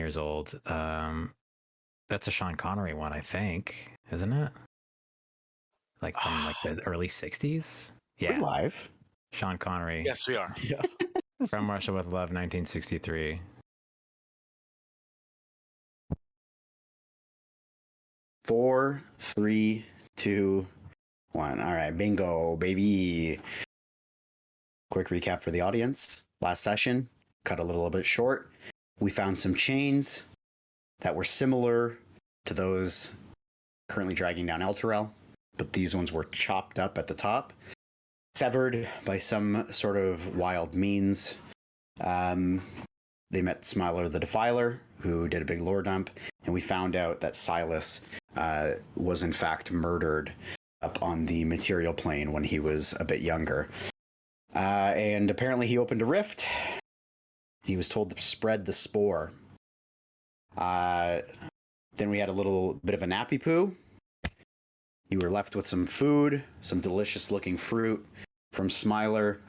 years old. That's a Sean Connery one, I think, isn't it? Like from like the early 60s? We're Yeah. live. Sean Connery. Yes, we are. Yeah. From Russia with Love, 1963. Four, three, two, one. All right, bingo, baby. Quick recap for the audience. Last session, cut a little bit short. We found some chains that were similar to those currently dragging down Elturel, but these ones were chopped up at the top, severed by some sort of wild means. They met Smiler the Defiler, who did a big lore dump, and we found out that Silas was in fact murdered up on the material plane when he was a bit younger. And apparently he opened a rift. He was told to spread the spore. Then we had a little bit of a nappy poo. You were left with some food, some delicious looking fruit from Smiler,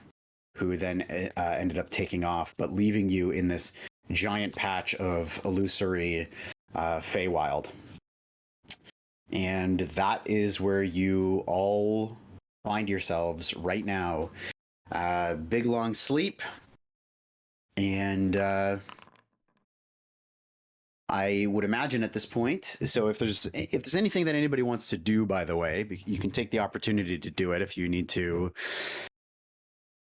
who then ended up taking off, but leaving you in this giant patch of illusory Feywild. And that is where you all find yourselves right now. Big long sleep. And I would imagine at this point, so if there's anything that anybody wants to do, by the way, you can take the opportunity to do it if you need to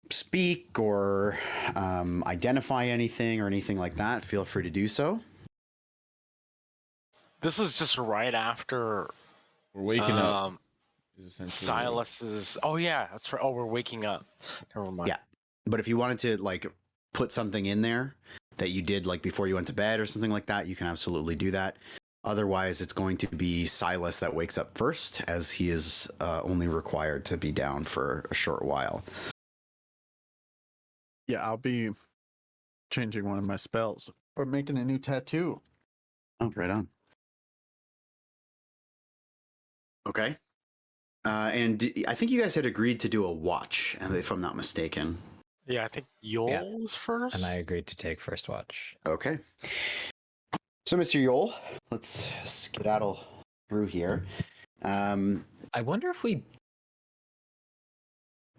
speak or identify anything or anything like that. Feel free to do so. This was just right after We're waking up. Is essentially Silas's. Oh yeah, that's right. Oh, we're waking up. Never mind. Yeah, but if you wanted to like put something in there that you did like before you went to bed or something like that, you can absolutely do that. Otherwise, it's going to be Silas that wakes up first, as he is only required to be down for a short while. Yeah, I'll be changing one of my spells or making a new tattoo. Oh, right on. Okay. And I think you guys had agreed to do a watch, if I'm not mistaken. Yeah, I think Yoll was first. And I agreed to take first watch. Okay. So, Mr. Yoll, let's skedaddle through here. I wonder if we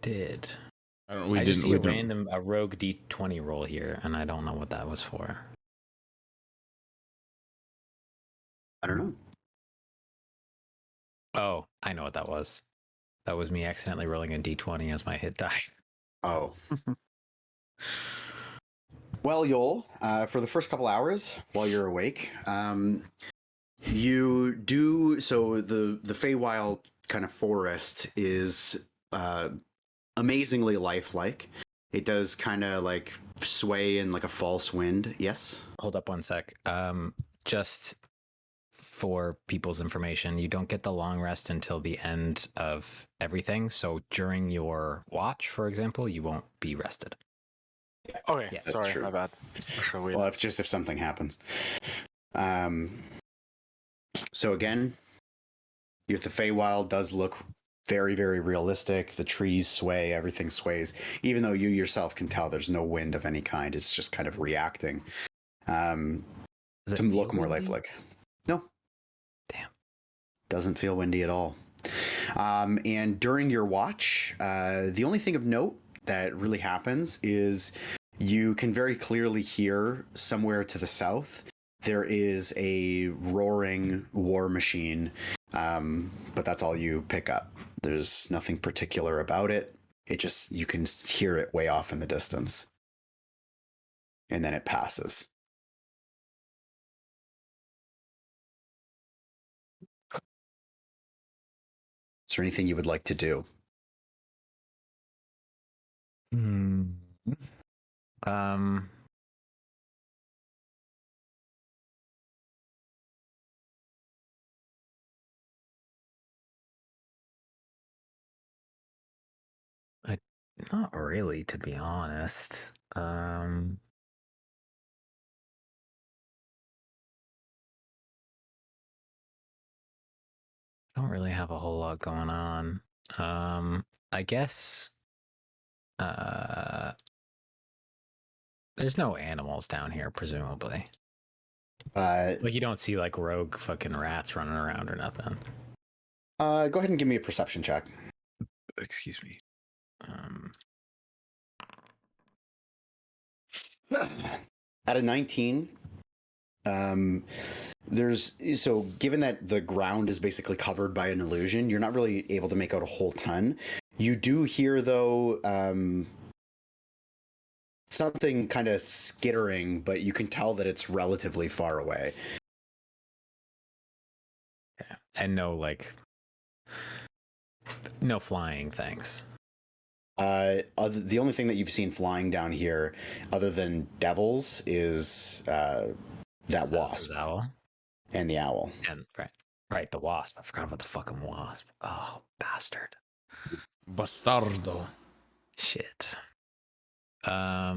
did. we just didn't. see a rogue D20 roll here, and I don't know what that was for. I don't know. Oh, I know what that was. That was me accidentally rolling a D20 as my hit die. Oh. Well, Yoll, for the first couple hours while you're awake, you do so. The Feywild kind of forest is amazingly lifelike. It does kind of like sway in like a false wind. Yes. Hold up one sec. Just for people's information, you don't get the long rest until the end of everything. So during your watch, for example, you won't be rested. Okay, Yeah, that's sorry, true. my bad. Well, if something happens. So again, the Feywild does look very, very realistic. The trees sway, everything sways. Even though you yourself can tell there's no wind of any kind, it's just kind of reacting to look more lifelike. No. Damn. Doesn't feel windy at all. And during your watch, the only thing of note that really happens is you can very clearly hear somewhere to the south there is a roaring war machine, but that's all you pick up. There's nothing particular about it. You can hear it way off in the distance, and then it passes. Is there anything you would like to do? Not really, to be honest. I don't really have a whole lot going on. I guess there's no animals down here, presumably. Like you don't see like rogue fucking rats running around or nothing. Go ahead and give me a perception check. Excuse me. At a 19, given that the ground is basically covered by an illusion, you're not really able to make out a whole ton. You do hear, though, something kind of skittering, but you can tell that it's relatively far away. Yeah. And no flying things. The only thing that you've seen flying down here, other than devils, is that wasp. The owl. And the owl. And right, the wasp. I forgot about the fucking wasp. Oh, bastard. Bastardo. Shit. I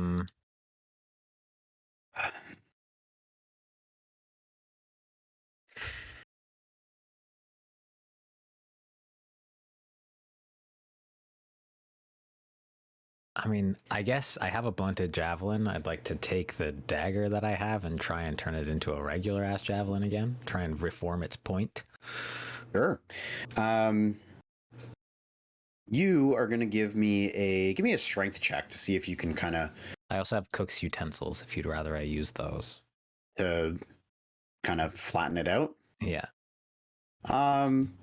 mean, I guess I have a blunted javelin. I'd like to take the dagger that I have and try and turn it into a regular ass javelin again. Try and reform its point. Sure. You are going to give me a strength check to see if you can kind of. I also have cook's utensils. If you'd rather I use those to kind of flatten it out. Yeah.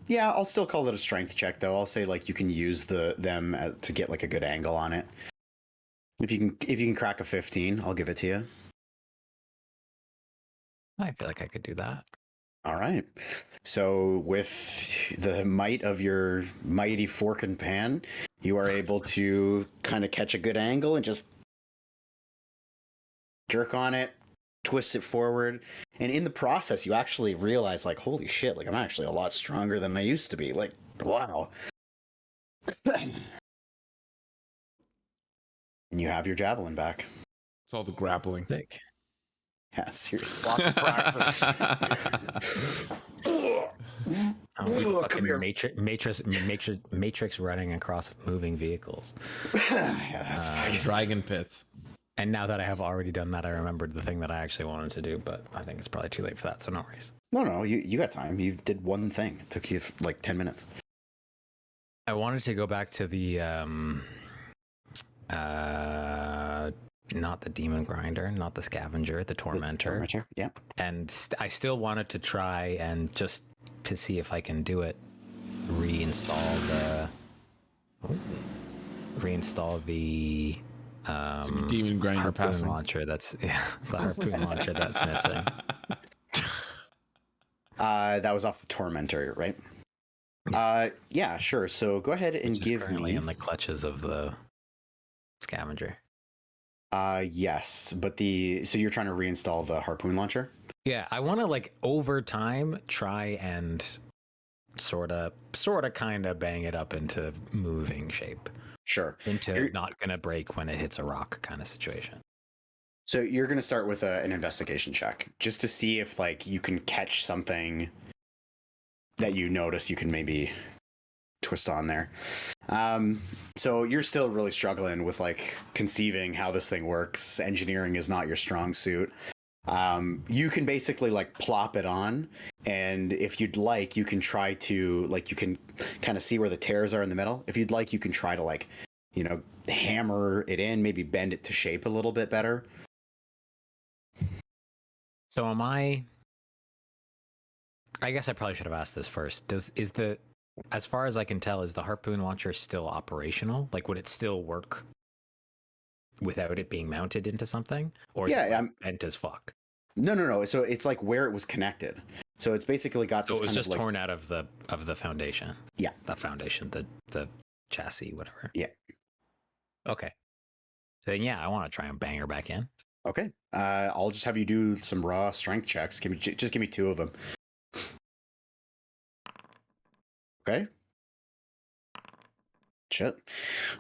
Yeah, I'll still call it a strength check though. I'll say like you can use them to get like a good angle on it. If you can crack a 15, I'll give it to you. I feel like I could do that. All right. So with the might of your mighty fork and pan, you are able to kind of catch a good angle and just jerk on it, twist it forward, and in the process you actually realize like, holy shit, like I'm actually a lot stronger than I used to be. Like, wow. And you have your javelin back. It's all the grappling. Thick. Yeah, seriously. Lots of practice. Fucking matrix running across moving vehicles. Yeah, that's fine. Dragon pits. And now that I have already done that, I remembered the thing that I actually wanted to do, but I think it's probably too late for that, so no worries. No, you got time. You did one thing. It took you like 10 minutes. I wanted to go back to the not the demon grinder, not the scavenger, the tormentor. Yeah. And I still wanted to try and just to see if I can do it, reinstall the demon grinder harpoon passing launcher. That's the harpoon launcher that's missing. That was off the tormentor, right? Yeah, sure. So go ahead and give me in the clutches of the scavenger. Yes, but so you're trying to reinstall the harpoon launcher? Yeah, I want to like over time try and sort of kind of bang it up into moving shape. Sure. Into not gonna break when it hits a rock kind of situation. So you're gonna start with an investigation check just to see if like you can catch something that you notice you can maybe twist on there. So you're still really struggling with like conceiving how this thing works. Engineering is not your strong suit. You can basically like plop it on, and if you'd like, you can try to like, you can kind of see where the tears are in the middle. If you'd like, you can try to like, hammer it in, maybe bend it to shape a little bit better. So I guess I probably should have asked this first. As far as I can tell, is the harpoon launcher still operational? Like, would it still work without it being mounted into something? Or is it bent as fuck? No. So it's like where it was connected. So it's basically got this. So it was kind just of like, torn out of the foundation. Yeah. The foundation, the chassis, whatever. Yeah. Okay. So then, yeah, I want to try and bang her back in. Okay. I'll just have you do some raw strength checks. Just give me 2 of them. Okay. Shit.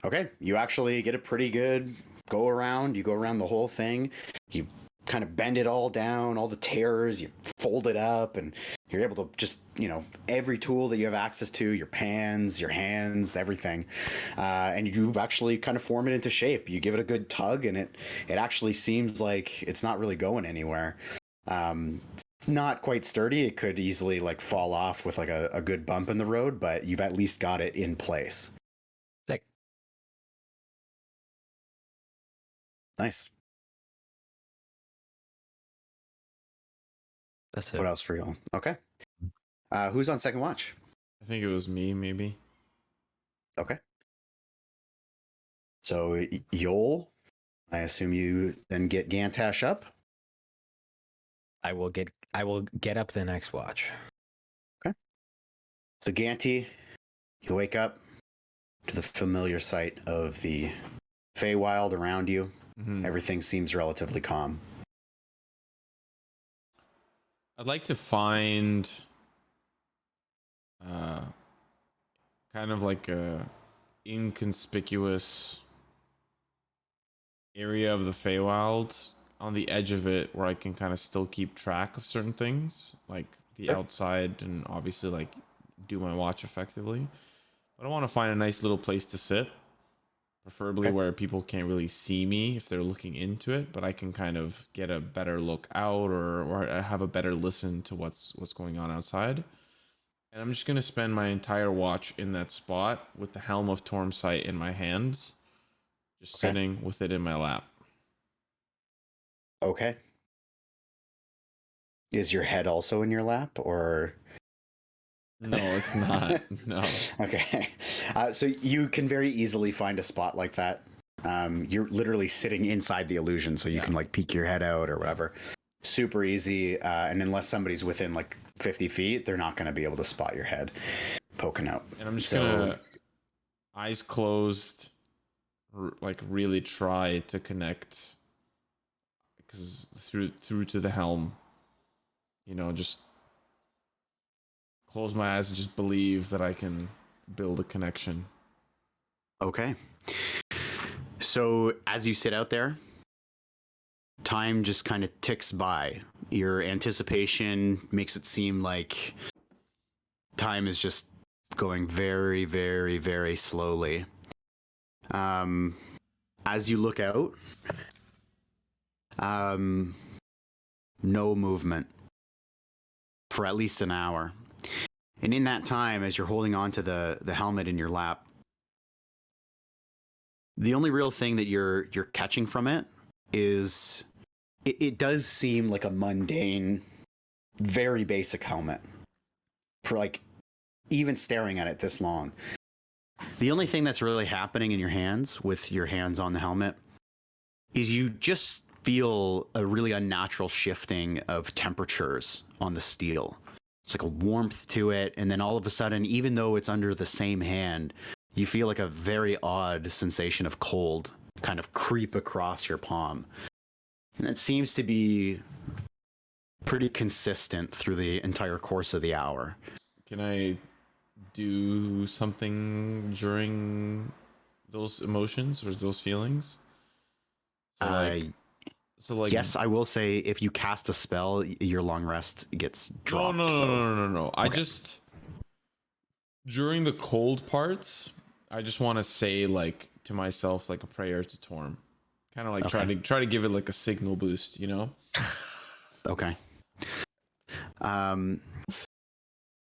Okay. You actually get a pretty good go around. You go around the whole thing. You kind of bend it all down, all the tears, you fold it up, and you're able to just, every tool that you have access to, your pans, your hands, everything. And you actually kind of form it into shape. You give it a good tug, and it actually seems like it's not really going anywhere. It's not quite sturdy. It could easily like fall off with like a good bump in the road, but you've at least got it in place. Sick. Nice. That's it. What else for you? Okay. Who's on second watch? I think it was me, maybe. Okay. So Yoll, I assume you then get Gantash up. I will get up the next watch. Okay. So Ganty, you wake up to the familiar sight of the Feywild around you. Mm-hmm. Everything seems relatively calm. I'd like to find kind of like a inconspicuous area of the Feywild on the edge of it where I can kind of still keep track of certain things, like the outside, and obviously like do my watch effectively. But I want to find a nice little place to sit, preferably where people can't really see me if they're looking into it, but I can kind of get a better look out or have a better listen to what's going on outside. And I'm just going to spend my entire watch in that spot with the Helm of Tormsight in my hands, just sitting with it in my lap. Okay. Is your head also in your lap, or? No, it's not. No. Okay. So you can very easily find a spot like that. You're literally sitting inside the illusion, so you can like peek your head out or whatever. Super easy. And unless somebody's within like 50 feet, they're not going to be able to spot your head poking out. And I'm just gonna, eyes closed, like really try to connect, because through to the helm, you know, just close my eyes and just believe that I can build a connection. Okay. So as you sit out there, time just kind of ticks by. Your anticipation makes it seem like time is just going very, very, very slowly. As you look out, no movement for at least an hour. And in that time, as you're holding on to the helmet in your lap, the only real thing that you're catching from it is it does seem like a mundane, very basic helmet for like even staring at it this long. The only thing that's really happening in your hands with your hands on the helmet is you just feel a really unnatural shifting of temperatures on the steel. It's like a warmth to it, and then all of a sudden, even though it's under the same hand, you feel like a very odd sensation of cold kind of creep across your palm. And it seems to be pretty consistent through the entire course of the hour. Can I do something during those emotions or those feelings? So like, yes, I will say if you cast a spell, your long rest gets dropped. No. I just, during the cold parts, I just want to say like to myself like a prayer to Torm, kind of like try to give it like a signal boost, you know? Okay.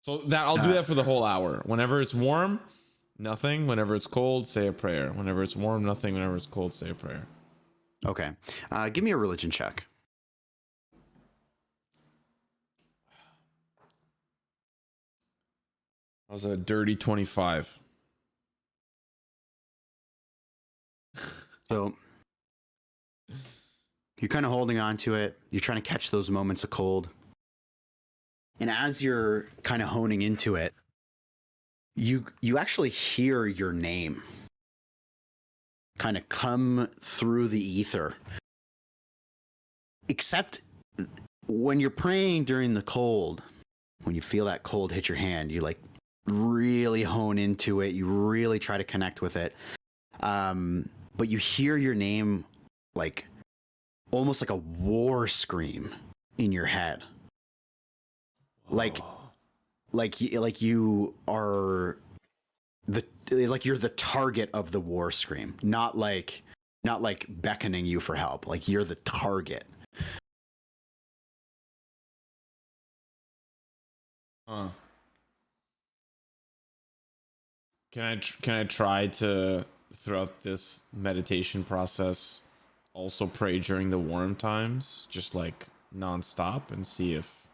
So that I'll do that for the whole hour. Whenever it's warm, nothing. Whenever it's cold, say a prayer. Whenever it's warm, nothing. Whenever it's cold, say a prayer. Okay. Give me a religion check. That was a dirty 25. So you're kind of holding on to it. You're trying to catch those moments of cold. And as you're kind of honing into it, you actually hear your name kind of come through the ether. Except when you're praying during the cold, when you feel that cold hit your hand, you like really hone into it. You really try to connect with it. But you hear your name like almost like a war scream in your head. Like you are you're the target of the war scream, not like beckoning you for help. Like you're the target. Huh. Can I try to, throughout this meditation process, also pray during the warm times, just like nonstop, and see if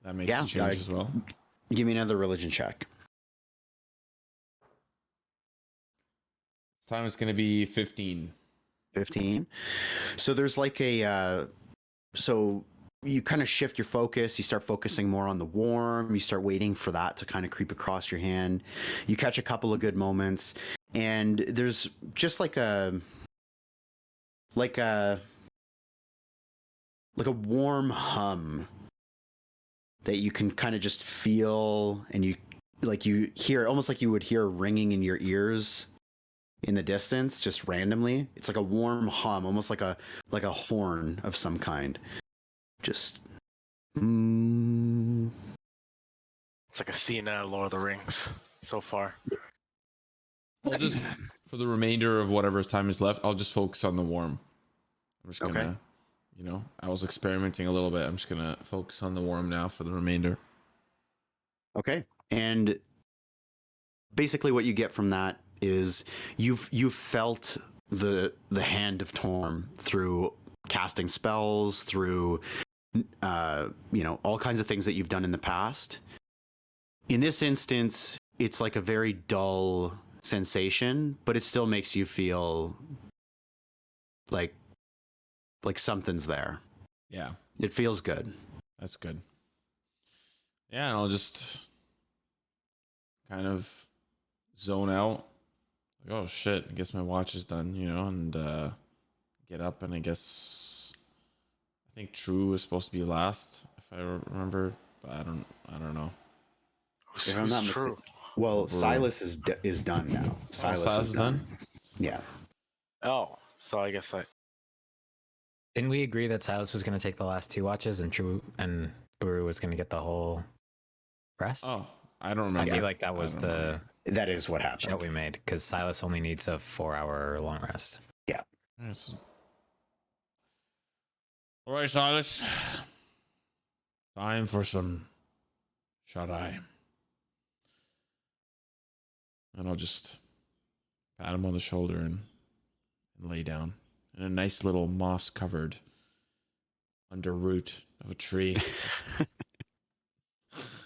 that makes a change as well? Give me another religion check. This time it's going to be 15. 15. So there's like a so you kind of shift your focus. You start focusing more on the warm. You start waiting for that to kind of creep across your hand. You catch a couple of good moments, and there's just like a warm hum that you can kind of just feel, and you hear almost like you would hear ringing in your ears in the distance, just randomly. It's like a warm hum, almost like a horn of some kind. Just It's like a scene out of Lord of the Rings so far. I'll just, for the remainder of whatever time is left, I'll just focus on the warm. I'm just gonna, I was experimenting a little bit. I'm just gonna focus on the warm now for the remainder. Okay. And basically what you get from that is you've felt the hand of Torm through casting spells, through all kinds of things that you've done in the past. In this instance, it's like a very dull sensation, but it still makes you feel like something's there. Yeah. It feels good. That's good. Yeah, and I'll just kind of zone out. Like, oh shit, I guess my watch is done, and get up, and I think Trieu is supposed to be last, if I remember, but I don't know. If I'm not mistaken. Well, Buru. Silas is done now. Silas is done. Yeah. Oh, so I guess Didn't we agree that Silas was going to take the last 2 watches and Trieu and Buru was going to get the whole rest? Oh, I don't remember. I feel like that was That is what happened. chat we made, because Silas only needs a 4-hour long rest. Yeah. Yes. All right, Silas. Time for some shut-eye. And I'll just pat him on the shoulder and lay down in a nice little moss-covered under root of a tree.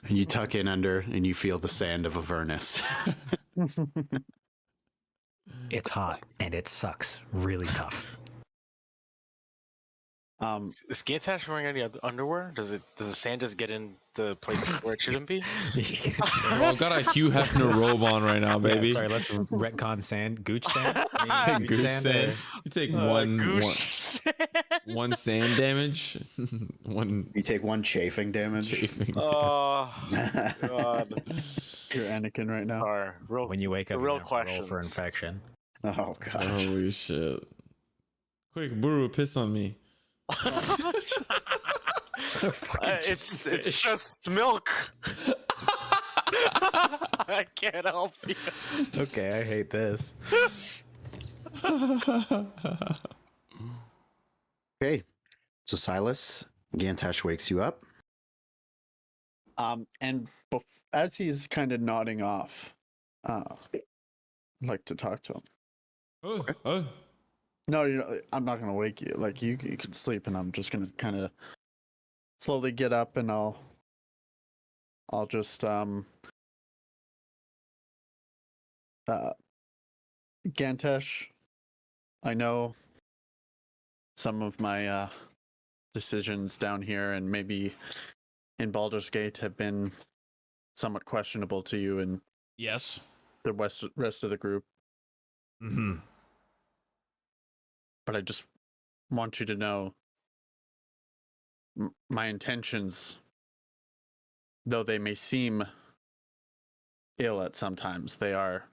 And you tuck in under and you feel the sand of Avernus. It's hot and it sucks really tough. is Gantash wearing any underwear? Does the sand just get in the place where it shouldn't be? Well, I've got a Hugh Hefner robe on right now, baby. Yeah, sorry, let's retcon sand. Gooch sand? Gooch sand. You take one sand damage. You take 1 chafing damage. Chafing Oh, God. You're Anakin right now. Sorry, When you wake up, real you have to roll questions. for infection. Oh gosh. Holy shit. Quick, Buru, piss on me. It's just milk. I can't help you. Okay, I hate this. Okay. So Silas, Gantash wakes you up. And as he's kind of nodding off, I'd like to talk to him. No, I'm not gonna wake you. Like you can sleep, and I'm just gonna kind of slowly get up, and I'll just Gantash, I know some of my decisions down here and maybe in Baldur's Gate have been somewhat questionable to you and Yes. the rest of the group. Mm-hmm. But I just want you to know my intentions, though they may seem ill at sometimes, they are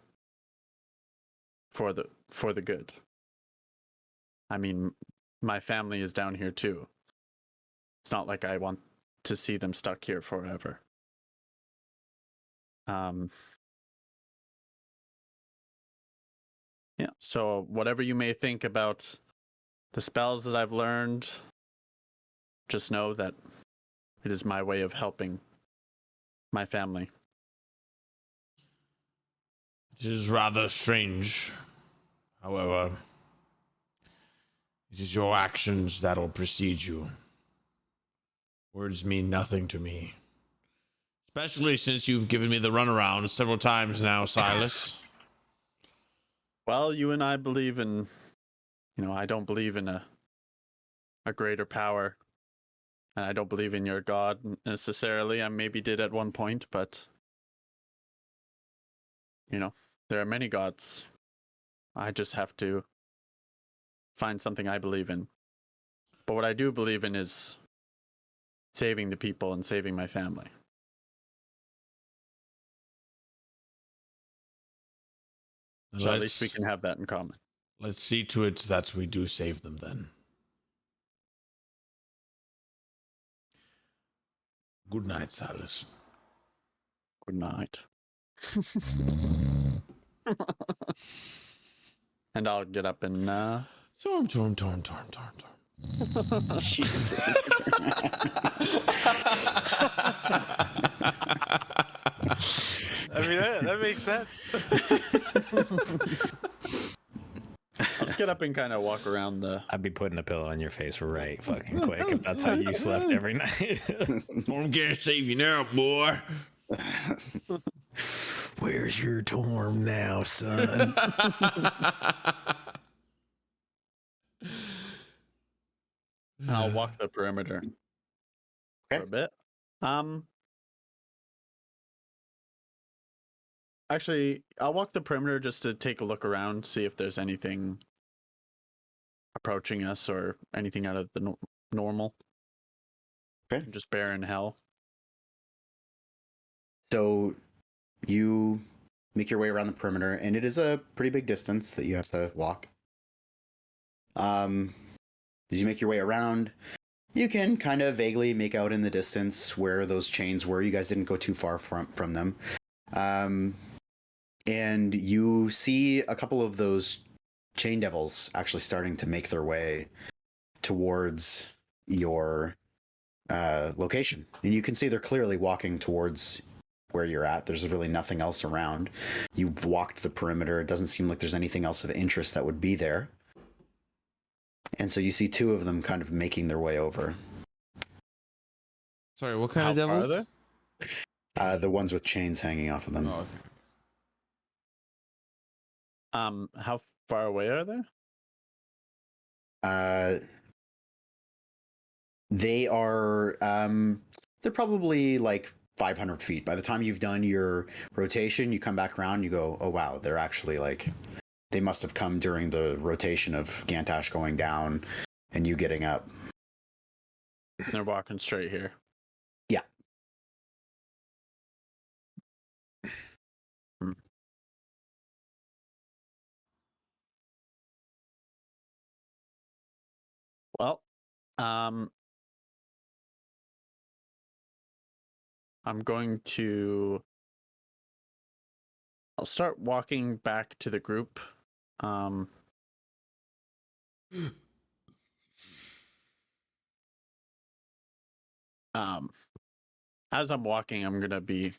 for the good. I mean, my family is down here too. It's not like I want to see them stuck here forever. Yeah, so whatever you may think about the spells that I've learned, just know that It is my way of helping my family. It is rather strange. However, it is your actions that'll precede you. Words mean nothing to me. Especially since you've given me the runaround several times now, Silas. Well, you and I believe in, I don't believe in a greater power. And I don't believe in your god necessarily. I maybe did at one point, but, there are many gods. I just have to find something I believe in. But what I do believe in is saving the people and saving my family. So at least we can have that in common. Let's see to it that we do save them then. Good night, Silas. Good night. And I'll get up and Torm. Jesus. I mean, that makes sense. I'll just get up and kind of walk around the... I'd be putting a pillow on your face right fucking quick if that's how you slept every night. Torm can't save you now, boy. Where's your Torm now, son? And I'll walk the perimeter for a bit. Actually, I'll walk the perimeter just to take a look around, see if there's anything approaching us or anything out of the normal. Okay. Just barren hell. So you make your way around the perimeter, and it is a pretty big distance that you have to walk. As you make your way around, you can kind of vaguely make out in the distance where those chains were. You guys didn't go too far from them. And you see a couple of those chain devils actually starting to make their way towards your location. And you can see they're clearly walking towards where you're at. There's really nothing else around. You've walked the perimeter. It doesn't seem like there's anything else of interest that would be there. And so you see two of them kind of making their way over. Sorry, what kind of devils? Are The ones with chains hanging off of them. Oh, okay. How far away are they? They are, they're probably like 500 feet. By the time you've done your rotation, you come back around and you go, oh wow, they're actually like, they must have come during the rotation of Gantash going down and you getting up. They're walking straight here. Yeah. Well, I'm going to... I'll start walking back to the group. As I'm walking, I'm gonna be...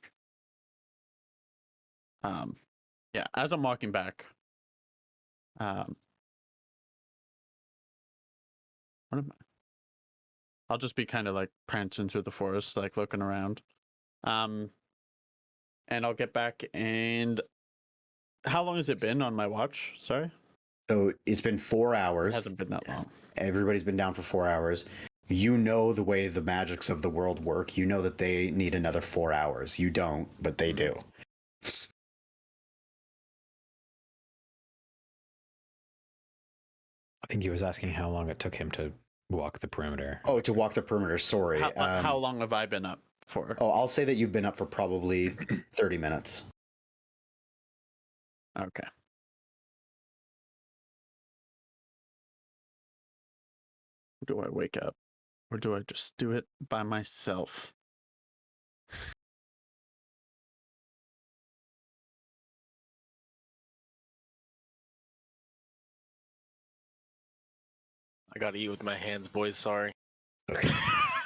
as I'm walking back, what am I? I'll just be kind of like prancing through the forest, like looking around. And I'll get back. And how long has it been on my watch? Sorry. So it's been 4 hours. It hasn't been that long. Everybody's been down for 4 hours. You know the way the magics of the world work. You know that they need another 4 hours. You don't, but they do. I think he was asking how long it took him to walk the perimeter. Oh, to walk the perimeter. Sorry. How long have I been up for? Oh, I'll say that you've been up for probably 30 minutes. Okay. Do I wake up? Or do I just do it by myself? I gotta eat with my hands, boys. Sorry. Okay.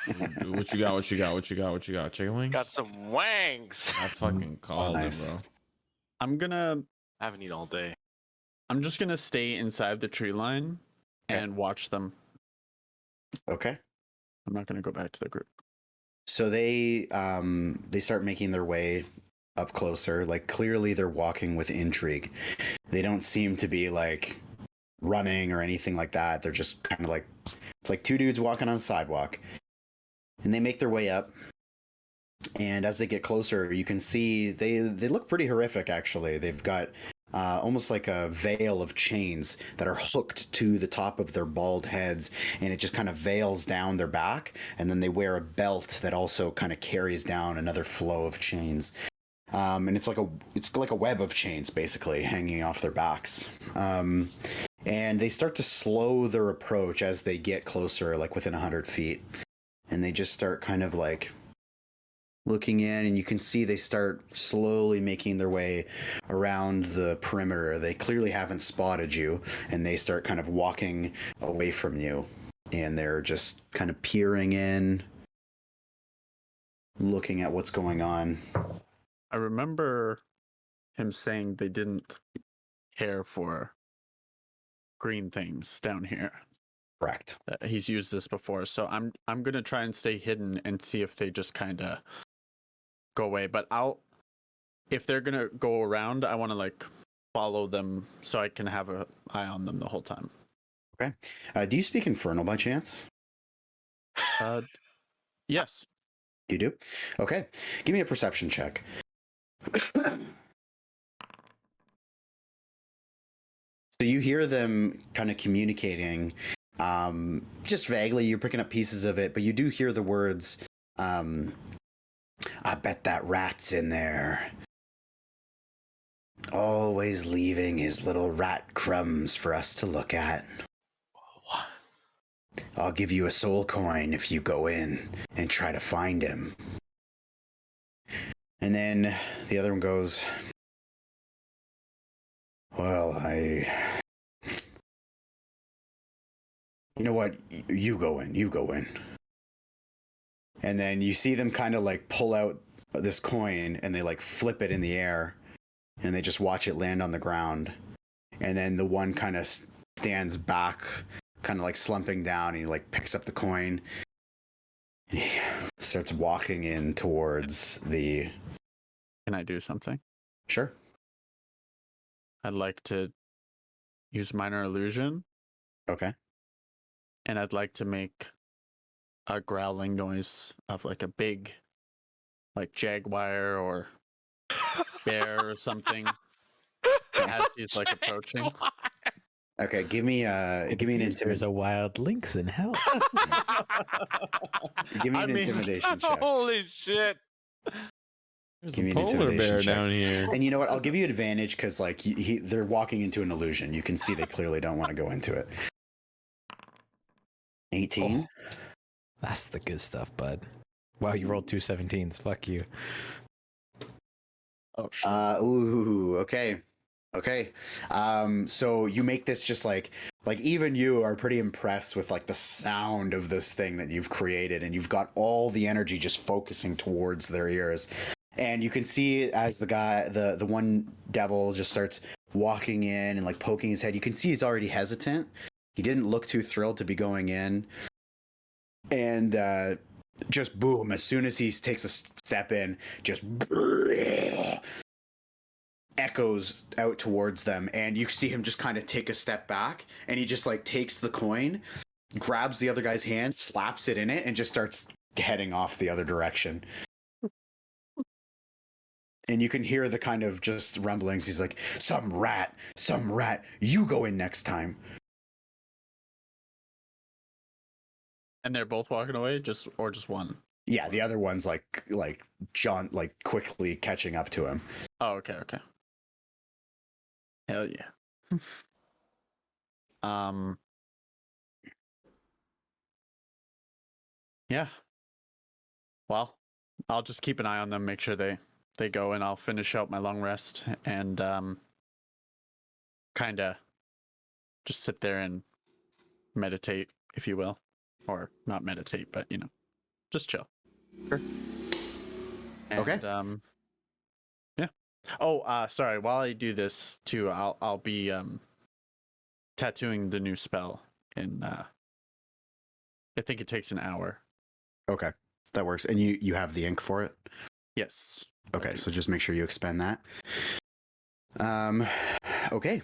What you got? What you got? What you got? What you got? Chicken wings? Got some wangs. I fucking called nice. it, bro. I haven't eaten all day. I'm just gonna stay inside the tree line and watch them. Okay. I'm not gonna go back to the group. So they start making their way up closer. Like clearly they're walking with intrigue. They don't seem to be like running or anything like that. They're just kind of like, it's like two dudes walking on a sidewalk. And they make their way up. And as they get closer, you can see they look pretty horrific actually. They've got almost like a veil of chains that are hooked to the top of their bald heads, and it just kind of veils down their back, and then they wear a belt that also kind of carries down another flow of chains. And it's like a web of chains basically hanging off their backs. And they start to slow their approach as they get closer, like within 100 feet, and they just start kind of like looking in, and you can see they start slowly making their way around the perimeter. They clearly haven't spotted you, and they start kind of walking away from you, and they're just kind of peering in, looking at what's going on. I remember him saying they didn't care for green things down here. Correct. He's used this before, so I'm gonna try and stay hidden and see if they just kind of go away. But if they're gonna go around, I want to like follow them so I can have an eye on them the whole time. Okay. Do you speak Infernal by chance? Yes. You do? Okay. Give me a perception check. So you hear them kind of communicating, just vaguely. You're picking up pieces of it, but you do hear the words, I bet that rat's in there. Always leaving his little rat crumbs for us to look at. I'll give you a soul coin if you go in and try to find him. And then the other one goes, well, you know what? You go in. And then you see them kind of like pull out this coin and they like flip it in the air and they just watch it land on the ground. And then the one kind of stands back, kind of like slumping down, and he like picks up the coin and he starts walking in towards the... Can I do something? Sure. I'd like to use minor illusion. Okay. And I'd like to make a growling noise of like a big, like jaguar or bear or something as he's like approaching. Okay, give me an There's intimidation. a wild lynx in hell. Give me an intimidation check. Holy shit! There's Give me a an polar intimidation bear check. down here. And you know what? I'll give you advantage because like they're walking into an illusion. You can see they clearly don't want to go into it. 18. Oh, that's the good stuff, bud. Wow, you rolled 2 17s. Fuck you. Oh shit. Ooh, okay. So you make this just like even you are pretty impressed with like the sound of this thing that you've created, and you've got all the energy just focusing towards their ears. And you can see as the guy, the one devil just starts walking in and like poking his head. You can see he's already hesitant. He didn't look too thrilled to be going in. And just boom, as soon as he takes a step in, just echoes out towards them, and you see him just kind of take a step back, and he just like takes the coin, grabs the other guy's hand, slaps it in it, and just starts heading off the other direction. And you can hear the kind of just rumblings. He's like, some rat, you go in next time. And they're both walking away, just one. Yeah, the other one's like John, like quickly catching up to him. Oh, okay. Hell yeah. Yeah. Well, I'll just keep an eye on them, make sure they go, and I'll finish out my long rest and kind of just sit there and meditate, if you will. Or not meditate, but just chill. Sure. Okay. And, yeah. Oh, sorry. While I do this too, I'll be tattooing the new spell in. I think it takes an hour. Okay, that works. And you have the ink for it? Yes. Okay, so just make sure you expend that. Okay,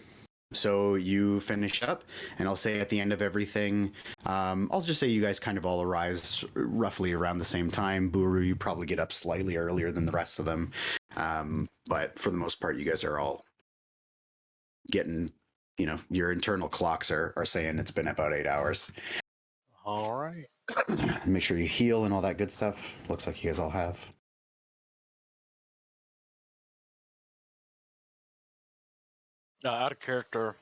so you finish up, and I'll say at the end of everything, I'll just say you guys kind of all arise roughly around the same time. Buru, you probably get up slightly earlier than the rest of them, but for the most part, you guys are all getting, your internal clocks are saying it's been about 8 hours. All right. Make sure you heal and all that good stuff. Looks like you guys all have. Out of character,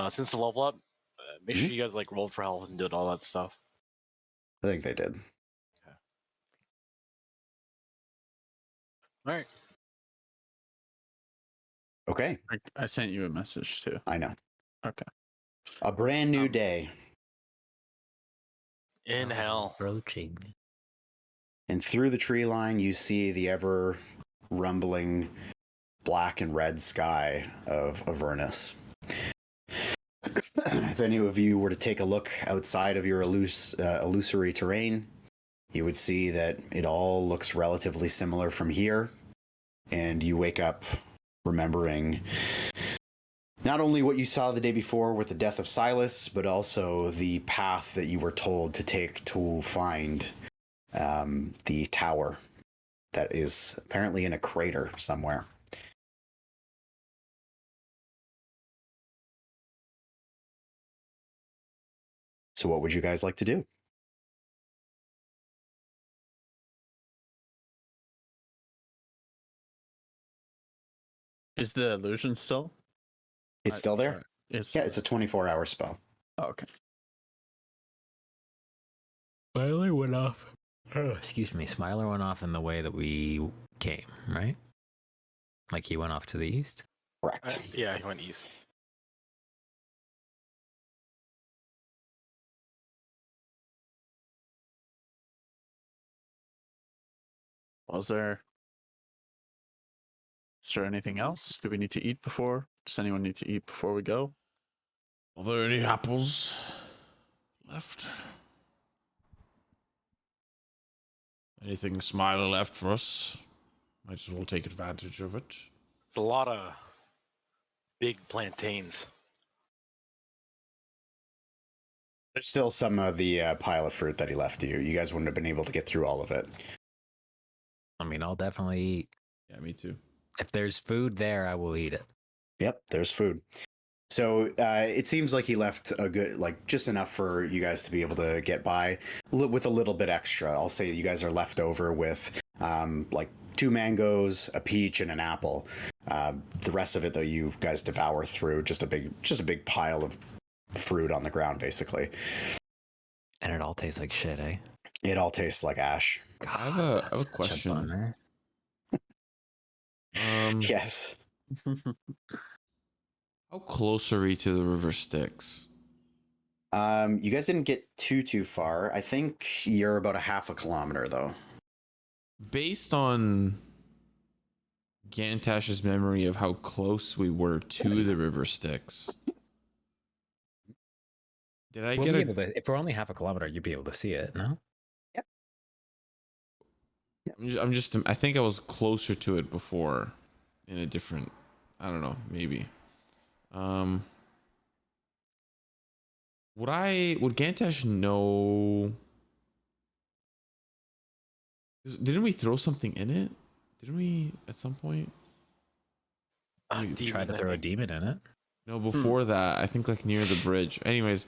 since the level up, make sure you guys like rolled for health and did all that stuff. I think they did. All right. Okay, I sent you a message too. I know. Okay. A brand new day. In hell. Approaching. And through the tree line, you see the ever rumbling black and red sky of Avernus. If any of you were to take a look outside of your illusory terrain, you would see that it all looks relatively similar from here. And you wake up remembering not only what you saw the day before with the death of Silas, but also the path that you were told to take to find the tower that is apparently in a crater somewhere. So what would you guys like to do? Is the illusion still? It's still there? It's Yeah, it's a 24-hour spell. Oh, okay. Smiler went off. Oh, excuse me. Smiler went off in the way that we came, right? Like he went off to the east? Correct. Yeah, he went east. Is there anything else? Do we need to eat before? Does anyone need to eat before we go? Are there any apples left? Anything Smiler left for us? Might as well take advantage of it. It's a lot of big plantains. There's still some of the pile of fruit that he left you. You guys wouldn't have been able to get through all of it. I mean, I'll definitely eat. Yeah, me too. If there's food there, I will eat it. Yep, there's food. So it seems like he left a good, just enough for you guys to be able to get by with a little bit extra. I'll say you guys are left over with 2 mangoes, a peach, and an apple. The rest of it, though, you guys devour through just a big pile of fruit on the ground, basically. And it all tastes like shit, eh? It all tastes like ash. God, I have a that's such question. bummer. Yes. How close are we to the river Styx? You guys didn't get too far. I think you're about a half a kilometer, though. Based on Gantash's memory of how close we were to the river Styx, did I We'll get be a... able to, if we're only half a kilometer, you'd be able to see it, no? I think I was closer to it before in a different, I don't know, maybe. Would Gantash know? Didn't we throw something in it? Didn't we at some point? You tried to throw a demon in it. No, before that, I think near the bridge. Anyways,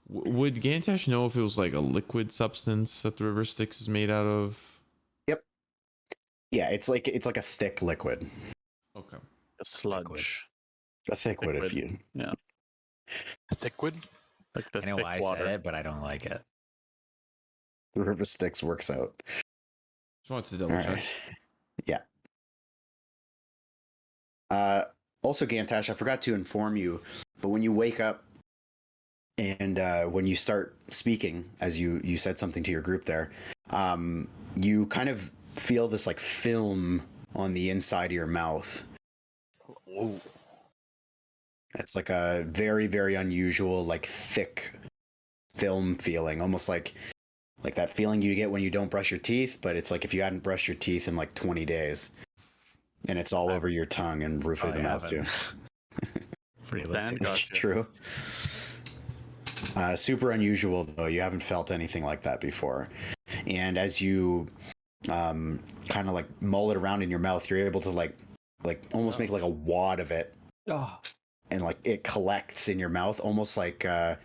would Gantash know if it was like a liquid substance that the river Styx is made out of? Yep. Yeah, it's like a thick liquid. Okay. A sludge. A thick liquid, if you. Yeah. Thickwood? Like the I know thick why water. I said it, but I don't like it. The river Styx works out. Just wanted to double All check. right. Yeah. Also, Gantash, I forgot to inform you, but when you wake up, And when you start speaking, as you said something to your group there, you kind of feel this like film on the inside of your mouth. Ooh. It's like a very, very unusual, like thick film feeling, almost like that feeling you get when you don't brush your teeth, but it's like if you hadn't brushed your teeth in like 20 days, and it's all over your tongue and roof of the mouth too. Realistic. It's true. Super unusual though. You haven't felt anything like that before, and as you kind of like mull it around in your mouth, you're able to like almost make like a wad of it. Oh. And like it collects in your mouth, almost like God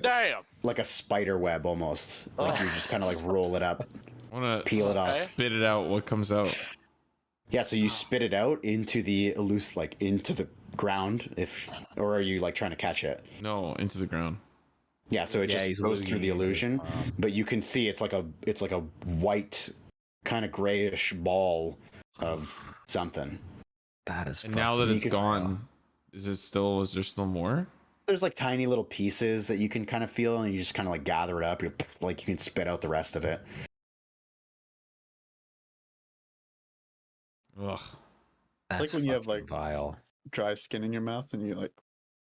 damn, like a spider web, almost. Like you just kind of like roll it up, I want to peel it off. spit it out. What comes out? Yeah, so you spit it out into the into the ground, or are you like trying to catch it? No, into the ground. Yeah, so it just goes through the illusion, but you can see it's like a white, kind of grayish ball of something. That is. And now that it's gone, is there still more? There's like tiny little pieces that you can kind of feel, and you just kind of like gather it up. You can spit out the rest of it. Ugh. That's like when you have like vile. dry skin in your mouth and you like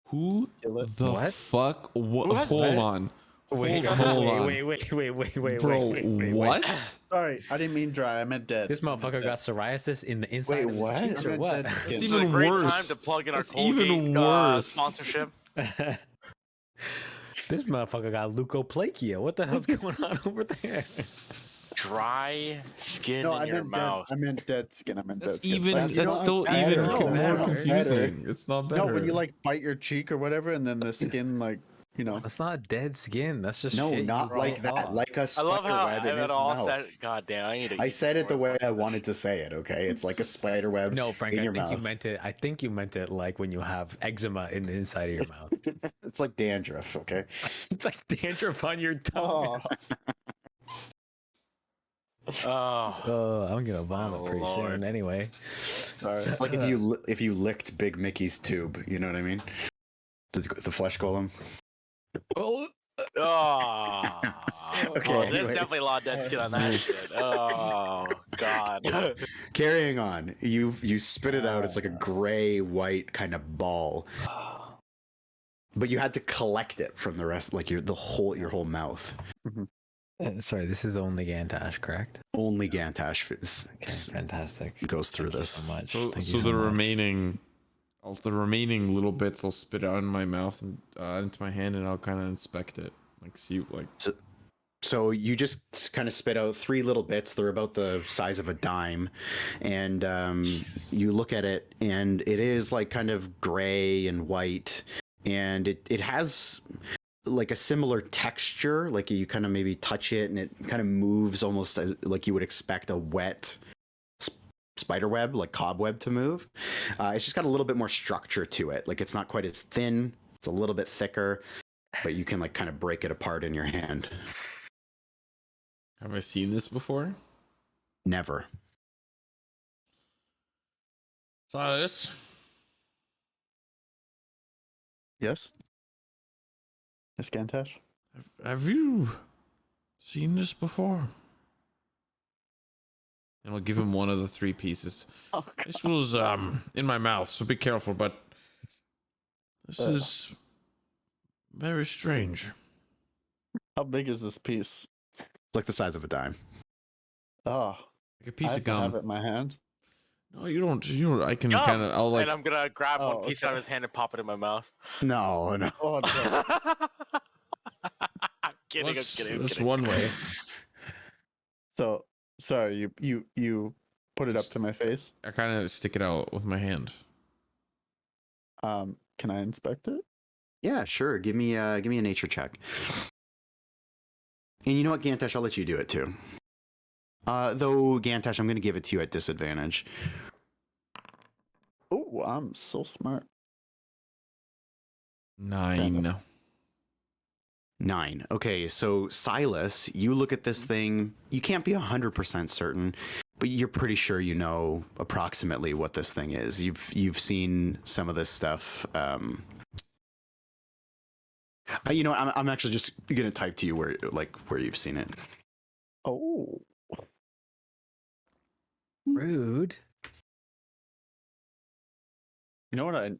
Who kill it. the What? fuck? Hold on. Wait, Hold on. wait, Bro, what? Sorry, I didn't mean dry. I meant dead. This motherfucker got psoriasis in the inside of his what? cheeks or I meant what? dead It's skin. This is even a great worse. time to plug in our It's Colgate even worse. sponsorship. This motherfucker got leukoplakia. What the hell's going on over there? Dry skin No, in I your meant mouth. dead. I meant dead skin. I meant That's dead skin. even. But, you That's know, still I'm even better. No, more better. confusing. It's not better. No, when you like bite your cheek or whatever, and then the skin like That's not dead skin. That's just No, shit not you like roll that. off. Like a I spider love how web in it his all mouth. said. God damn, I need to. I eat said it the more. way I wanted to say it. Okay, it's like a spider web. No, Frank, in I your think you mouth. meant it. I think you meant it like when you have eczema in the inside of your mouth. It's like dandruff. Okay. It's like dandruff on your tongue. Oh, I'm gonna vomit pretty soon. Lord. Anyway, sorry. Like if you licked Big Mickey's tube, you know what I mean? The flesh golem. oh, oh. Okay, Oh, there's anyways. definitely a lot of dead skin on that shit. Oh God. Carrying on, you spit it out. It's like a gray white kind of ball, but you had to collect it from the rest, like your whole mouth. sorry. This is only Gantash, correct? Only Gantash Okay, fantastic. goes through Thank you this. so much. So, Thank so you the much. remaining little bits I'll spit out in my mouth and into my hand, and I'll kind of inspect it, like see like. So you just kind of spit out 3 little bits. They're about the size of a dime, and you look at it, and it is like kind of gray and white, and it has like a similar texture. Like you kind of maybe touch it, and it kind of moves almost as like you would expect a wet spider web, like cobweb, to move. It's just got a little bit more structure to it. Like it's not quite as thin. It's a little bit thicker, but you can like kind of break it apart in your hand. Have I seen this before? Never. Silas, Yes. Yes, Gantash. have you seen this before? And I'll give him one of the 3 pieces. Oh, This was in my mouth, so be careful. But this is very strange. How big is this piece? It's like the size of a dime. Oh, Like a piece I of have to have gum. it in my hand. No, you don't. I can Gum! kind of. I'll like. And I'm gonna grab Oh, one piece okay. out of his hand and pop it in my mouth. No, no. Oh, no. I'm kidding. I'm That's, kidding. I'm that's kidding. one way. So sorry, you put it up to my face. I kind of stick it out with my hand. Can I inspect it? Yeah, sure. Give me a nature check. And you know what, Gantash, I'll let you do it too. Though Gantash, I'm going to give it to you at disadvantage. Oh, I'm so smart. 9. 9. Okay, so Silas, you look at this thing. You can't be 100% certain, but you're pretty sure you know approximately what this thing is. You've seen some of this stuff You know, I'm actually just gonna type to you where you've seen it. Oh, Rude. you know what?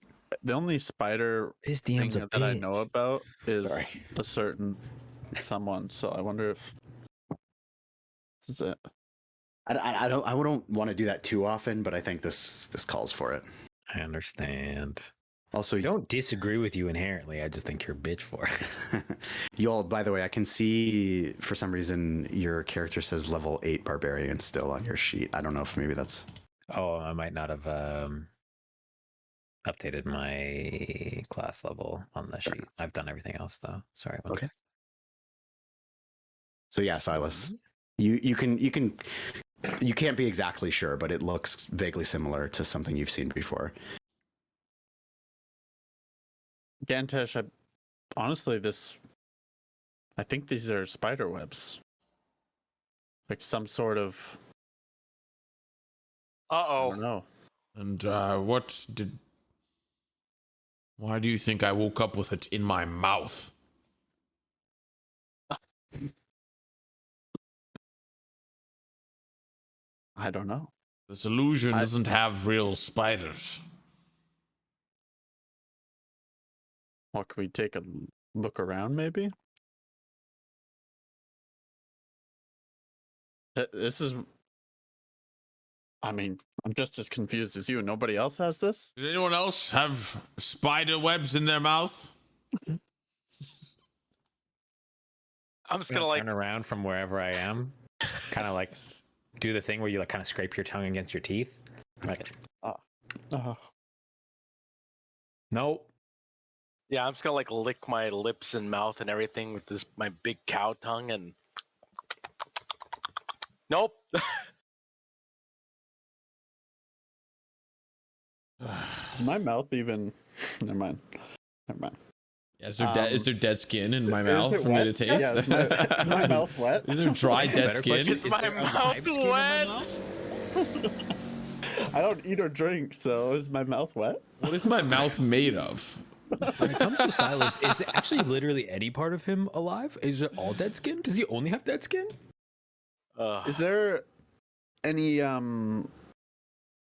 The only spider This thing DM's a that I bitch. know about is Sorry. a certain someone. So I wonder if this is it. I don't want to do that too often, but I think this calls for it. I understand. Also, I don't disagree with you inherently. I just think you're a bitch for it. Yoll, by the way, I can see for some reason your character says level 8 barbarian still on your sheet. I don't know if maybe that's... Oh, I might not have updated my class level on the sheet. I've done everything else though. Sorry. One sec. So yeah, Silas, you can't be exactly sure, but it looks vaguely similar to something you've seen before. Gantash, honestly, I think these are spider webs. Like some sort of, I Uh-oh. don't know. And why do you think I woke up with it in my mouth? I don't know. This illusion doesn't have real spiders. Well, can we take a look around, maybe? This is... I mean, I'm just as confused as you. Nobody else has this? Does anyone else have spider webs in their mouth? I'm just gonna like turn around from wherever I am, kind of like do the thing where you like kind of scrape your tongue against your teeth. Like, nope. yeah, I'm just gonna like lick my lips and mouth and everything with my big cow tongue and nope. Is my mouth even... Never mind. Yeah, is there dead skin in my Is mouth it for me wet? to taste? Yeah, is my mouth wet? Is there dry dead skin? Is my mouth wet? I don't eat or drink, so is my mouth wet? What is my mouth made of? When it comes to Silas, is it actually literally any part of him alive? Is it all dead skin? Does he only have dead skin? Is there any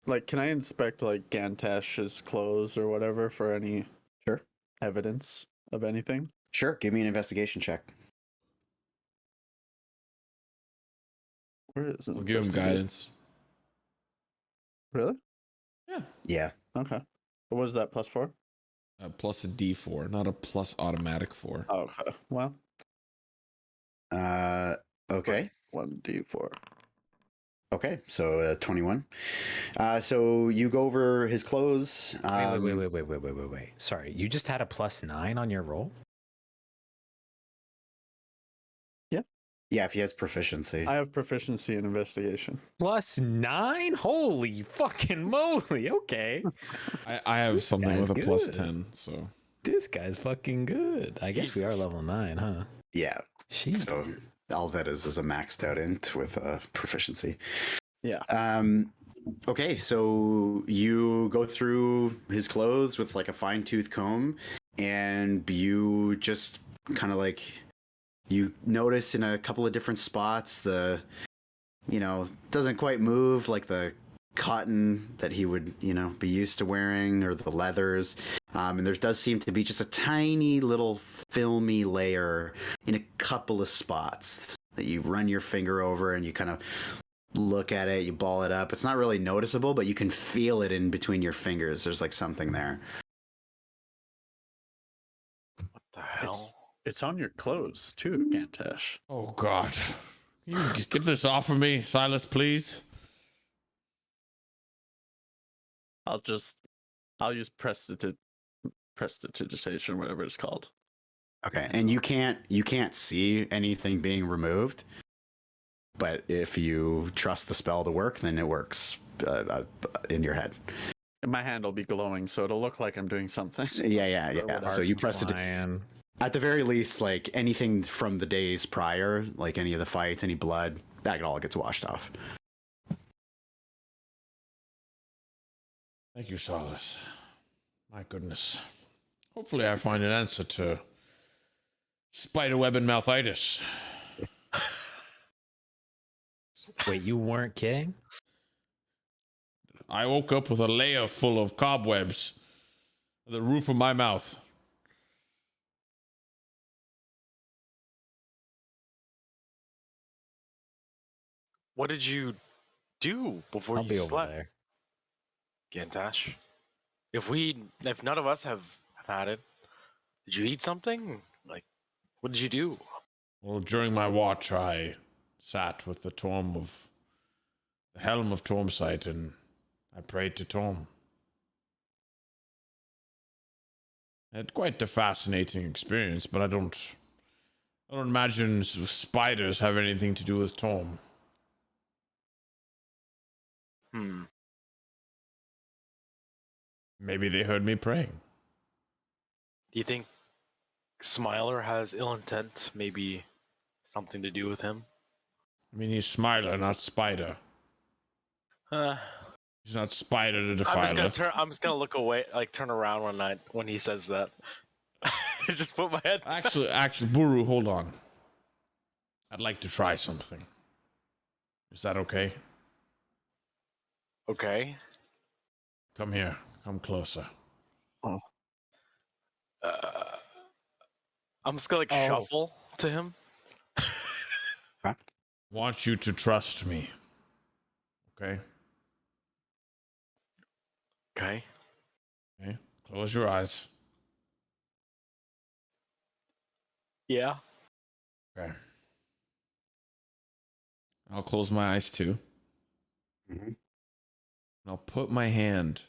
like, can I inspect like Gantash's clothes or whatever for any Sure. evidence of anything? Sure, give me an investigation check. Where is it? I'll give him guidance. Really? Yeah. Okay. What was that, +4? Plus a D4, not a plus automatic 4. Oh, okay. Well, Okay. 1d4. Okay, so 21. So you go over his clothes. Wait. Sorry, you just had a +9 on your roll? Yeah, if he has proficiency. I have proficiency in investigation. +9? Holy fucking moly! Okay, I have something guy's with a plus good. 10, so. this guy's fucking good. I guess we are level 9, huh? Yeah. Sheesh. So all that is a maxed out int with proficiency. Yeah. Okay, so you go through his clothes with like a fine-tooth comb, and you just kind of like, you notice in a couple of different spots doesn't quite move, like the cotton that he would be used to wearing, or the leathers, and there does seem to be just a tiny little filmy layer in a couple of spots that you run your finger over and you kind of look at it, you ball it up. It's not really noticeable, but you can feel it in between your fingers. There's like something there. What the hell? It's on your clothes too, Gantash. Oh, God. Can you get this off of me, Silas, please? I'll use prestidigitation, whatever it's called. Okay, and you can't see anything being removed, but if you trust the spell to work, then it works in your head. My hand will be glowing, so it'll look like I'm doing something. Yeah. So you press it. At the very least, like anything from the days prior, like any of the fights, any blood, that all gets washed off. Thank you, Silas. My goodness. Hopefully I find an answer to Spiderweb and mouthitis. Wait, you weren't kidding? I woke up with a layer full of cobwebs on the roof of my mouth. What did you do before I'll you be over slept, there. Gantash? If none of us have had it, did you eat something? Like, what did you do? Well, during my watch, I sat with the helm of Tormsight, and I prayed to Torm. I had quite a fascinating experience, but I don't imagine spiders have anything to do with Torm. Maybe they heard me praying. Do you think Smiler has ill intent? Maybe something to do with him? I mean, he's Smiler, not Spider. He's not Spider the Defiler. I'm just gonna look away, like turn around one night when he says that. Just put my head. Actually, Buru, hold on. I'd like to try something. Is that okay? Okay. Come here. Come closer. I'm just gonna shuffle to him. Want you to trust me. Okay? Okay. Okay. Close your eyes. Yeah. Okay. I'll close my eyes too. Mm-hmm. And I'll put my hand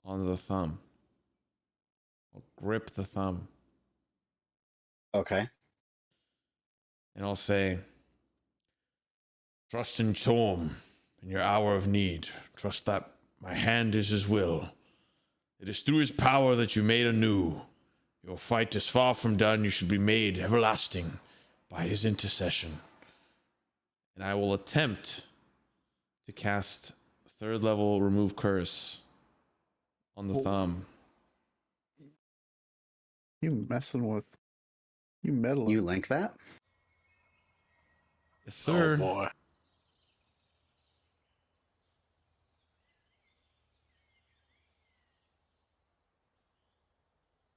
on the thumb. I'll grip the thumb. Okay. And I'll say, trust in Torm in your hour of need. Trust that my hand is his will. It is through his power that you made anew. Your fight is far from done. You should be made everlasting by his intercession. And I will attempt to cast 3rd level remove curse on the thumb. You messing with... You meddling. You link that? Yes, sir. Oh boy.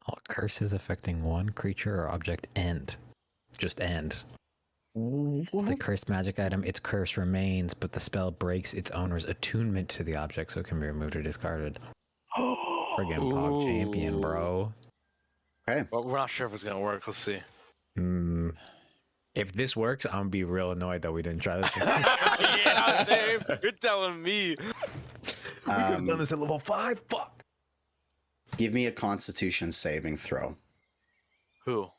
All curses affecting one creature or object end. Just end. If it's a cursed magic item, its curse remains, but the spell breaks its owner's attunement to the object, so it can be removed or discarded. Friggin' Pog Champion, bro. Okay. But we're not sure if it's gonna work. Let's see. If this works, I'm gonna be real annoyed that we didn't try this. Yeah, Dave. You're telling me. We could have done this at level 5. Fuck. Give me a Constitution saving throw. Who?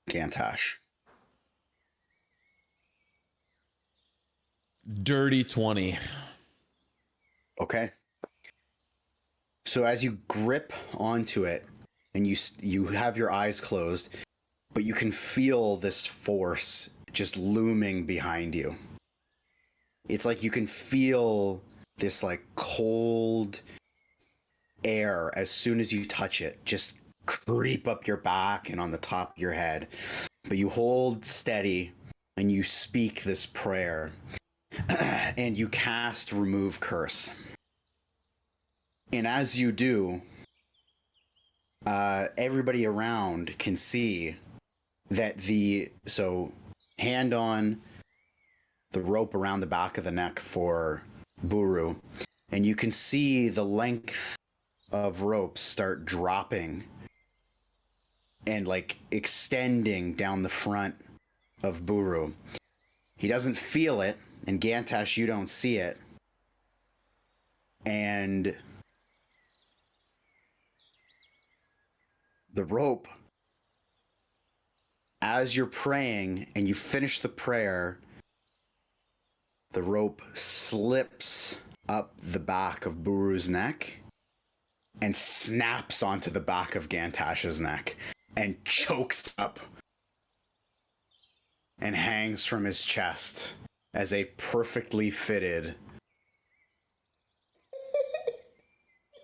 Gantash. Dirty 20. Okay. So as you grip onto it, and you have your eyes closed, but you can feel this force just looming behind you. It's like you can feel this like cold air as soon as you touch it, just creep up your back and on the top of your head. But you hold steady and you speak this prayer and you cast remove curse. And as you do, everybody around can see that hand on the rope around the back of the neck for Buru, and you can see the length of rope start dropping and like extending down the front of Buru. He doesn't feel it, and Gantash, you don't see it. And the rope, as you're praying and you finish the prayer, the rope slips up the back of Buru's neck and snaps onto the back of Gantash's neck and chokes up and hangs from his chest as a perfectly fitted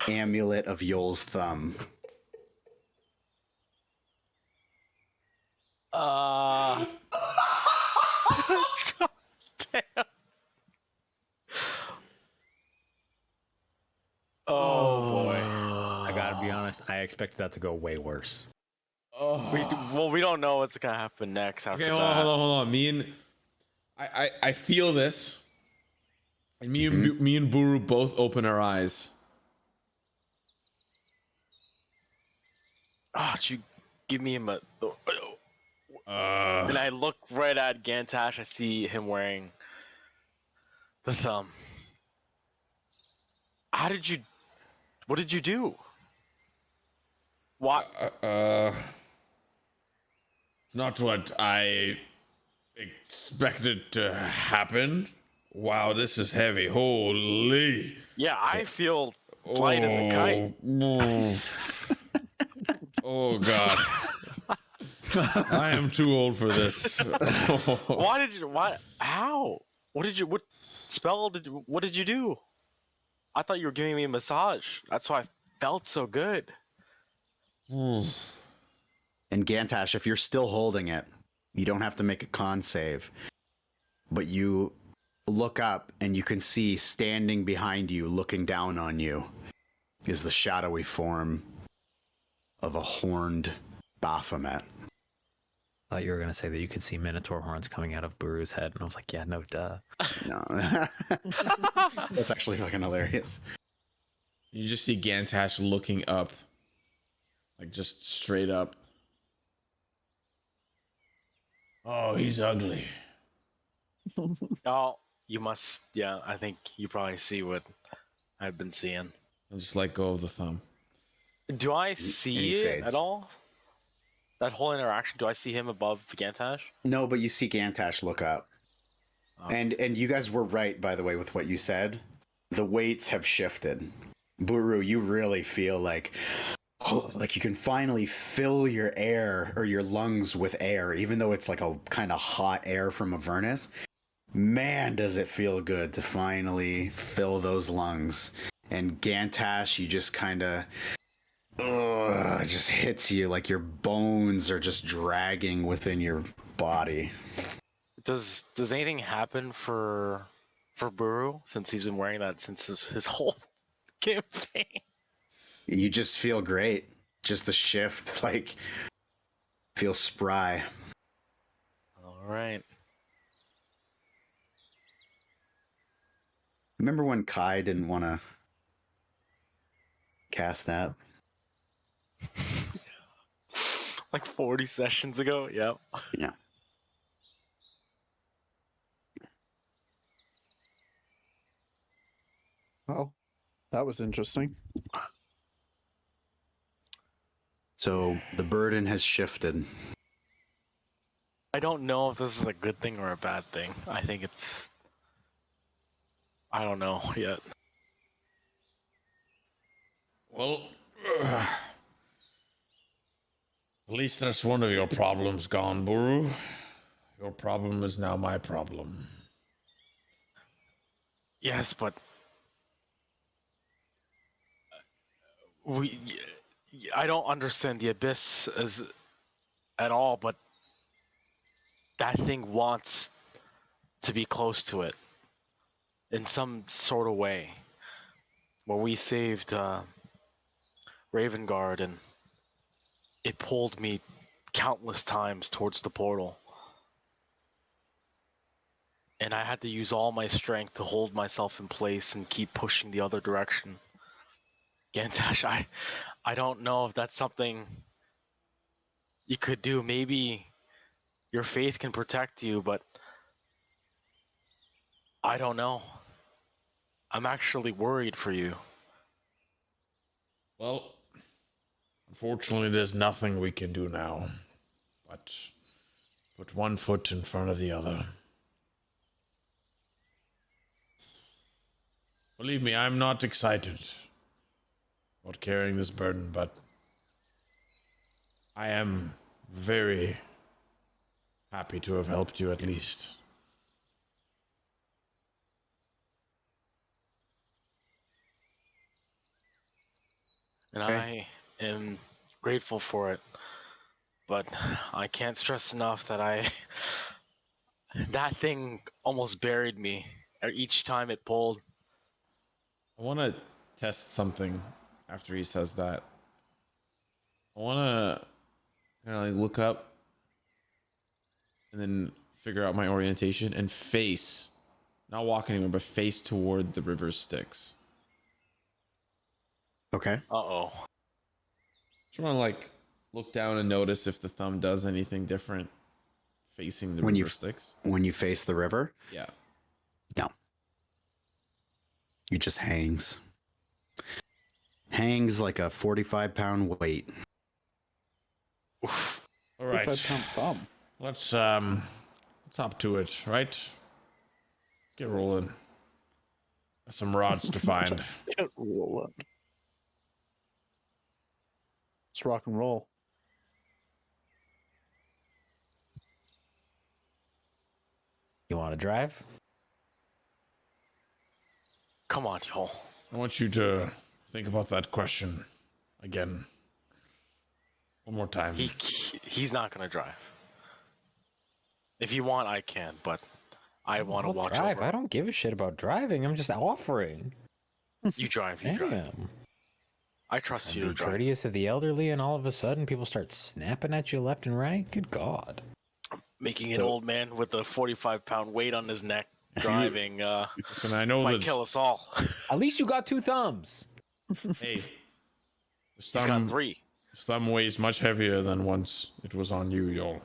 amulet of Yoll's thumb. God damn. Oh boy. I gotta be honest, I expected that to go way worse. We don't know what's gonna happen next after Okay, that. hold on. I feel this. And me and Buru both open our eyes. Oh, you give me him a. And I look right at Gantash. I see him wearing the thumb. What did you do? What? It's not what I expected to happen. Wow, this is heavy. Holy. Yeah, I feel light as a kite. Oh God. I am too old for this. Why did you? Why? How? What spell what did you do? I thought you were giving me a massage. That's why I felt so good. And Gantash, if you're still holding it, you don't have to make a con save. But you look up and you can see standing behind you, looking down on you, is the shadowy form of a horned Baphomet. I thought you were gonna say that you could see Minotaur horns coming out of Buru's head, and I was like, yeah, no, duh. No. That's actually fucking hilarious. You just see Gantash looking up. Like just straight up. Oh, he's ugly. Oh, you must. Yeah, I think you probably see what I've been seeing. And just let go of the thumb. Do I And see he it fades. at all? That whole interaction. Do I see him above Gantash? No, but you see Gantash look up. Oh. And you guys were right, by the way, with what you said. The weights have shifted. Buru, you really feel like you can finally fill your air or your lungs with air, even though it's like a kind of hot air from Avernus. Man, does it feel good to finally fill those lungs. And Gantash, you just kind of, it just hits you like your bones are just dragging within your body. Does anything happen for Buru since he's been wearing that since his whole campaign? You just feel great. Just the shift, like, feel spry. All right. Remember when Kai didn't want to cast that? Like 40 sessions ago. Yep. Yeah. Oh, that was interesting. So the burden has shifted. I don't know if this is a good thing or a bad thing. I think I don't know yet. Well, at least that's one of your problems gone, Buru. Your problem is now my problem. Yes, but I don't understand the abyss at all, but that thing wants to be close to it in some sort of way. When we saved Ravengard, and it pulled me countless times towards the portal. And I had to use all my strength to hold myself in place and keep pushing the other direction. Gantash, I don't know if that's something you could do. Maybe your faith can protect you, but I don't know. I'm actually worried for you. Well, unfortunately, there's nothing we can do now. But put one foot in front of the other. Believe me, I'm not excited about carrying this burden, but I am very happy to have helped you at least. And Okay. I am grateful for it. but I can't stress enough that that thing almost buried me each time it pulled. I want to test something after he says that. I want to kind of like look up and then figure out my orientation and face, not walk anywhere, but face toward the river Styx. Okay. Uh-oh. Just want to like look down and notice if the thumb does anything different facing the river Styx. When you face the river? Yeah. No. He just hangs. Hangs like a 45-pound weight. All right. 45-pound thumb. Let's hop to it, right? Get rolling. Got some rods to find. Get rolling. Let's rock and roll. You want to drive? Come on, Yoll. I want you to think about that question again. One more time. He's not gonna drive. If you want, I can, but I want to I'll watch drive. over. I don't give a shit about driving. I'm just offering. You drive. You drive. Damn. I trust you Be to drive. courteous of the elderly, and all of a sudden people start snapping at you left and right. Good God. Making an old man with a 45-pound weight on his neck driving Listen, I know might that. kill us all. At least you got 2 thumbs. Hey, the He's got thumb, 3. this thumb weighs much heavier than once it was on you, Yoll.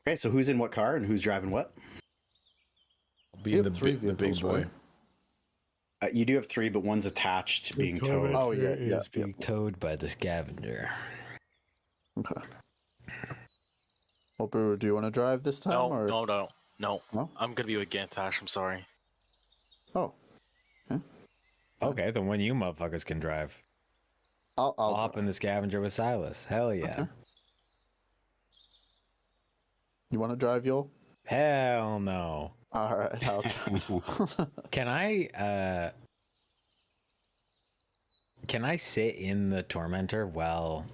Okay, so who's in what car and who's driving what? I'll be You in have the 3 big vehicles, boy. right? You do have 3, but one's attached, being towed. Oh, yeah, yeah. Is being towed by the scavenger. Okay. Well, Buru, do you want to drive this time? No, or... no. No? I'm gonna be with Gantash. I'm sorry. Oh. Okay, then when you motherfuckers can drive, I'll I'll hop in the scavenger with Silas. Hell yeah. Okay. You want to drive, Yoll? Hell no. All right, I'll drive. Can I sit in the tormentor while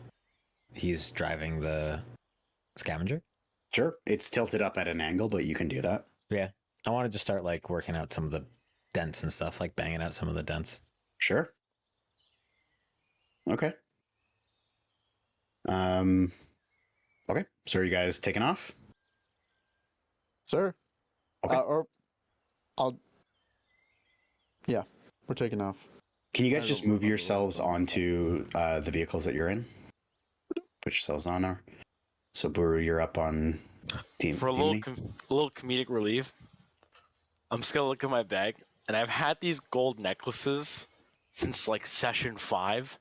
he's driving the scavenger? Sure. It's tilted up at an angle, but you can do that. Yeah. I want to just start like working out some of the dents and stuff, like banging out some of the dents. Sure. Okay. Okay. So are you guys taking off? Sir? Okay. Yeah, we're taking off. Can you guys I just don't move remember yourselves what- onto the vehicles that you're in? Put yourselves on there. So Buru, you're up on team. For a little comedic relief, I'm just gonna look at my bag, and I've had these gold necklaces since like session 5.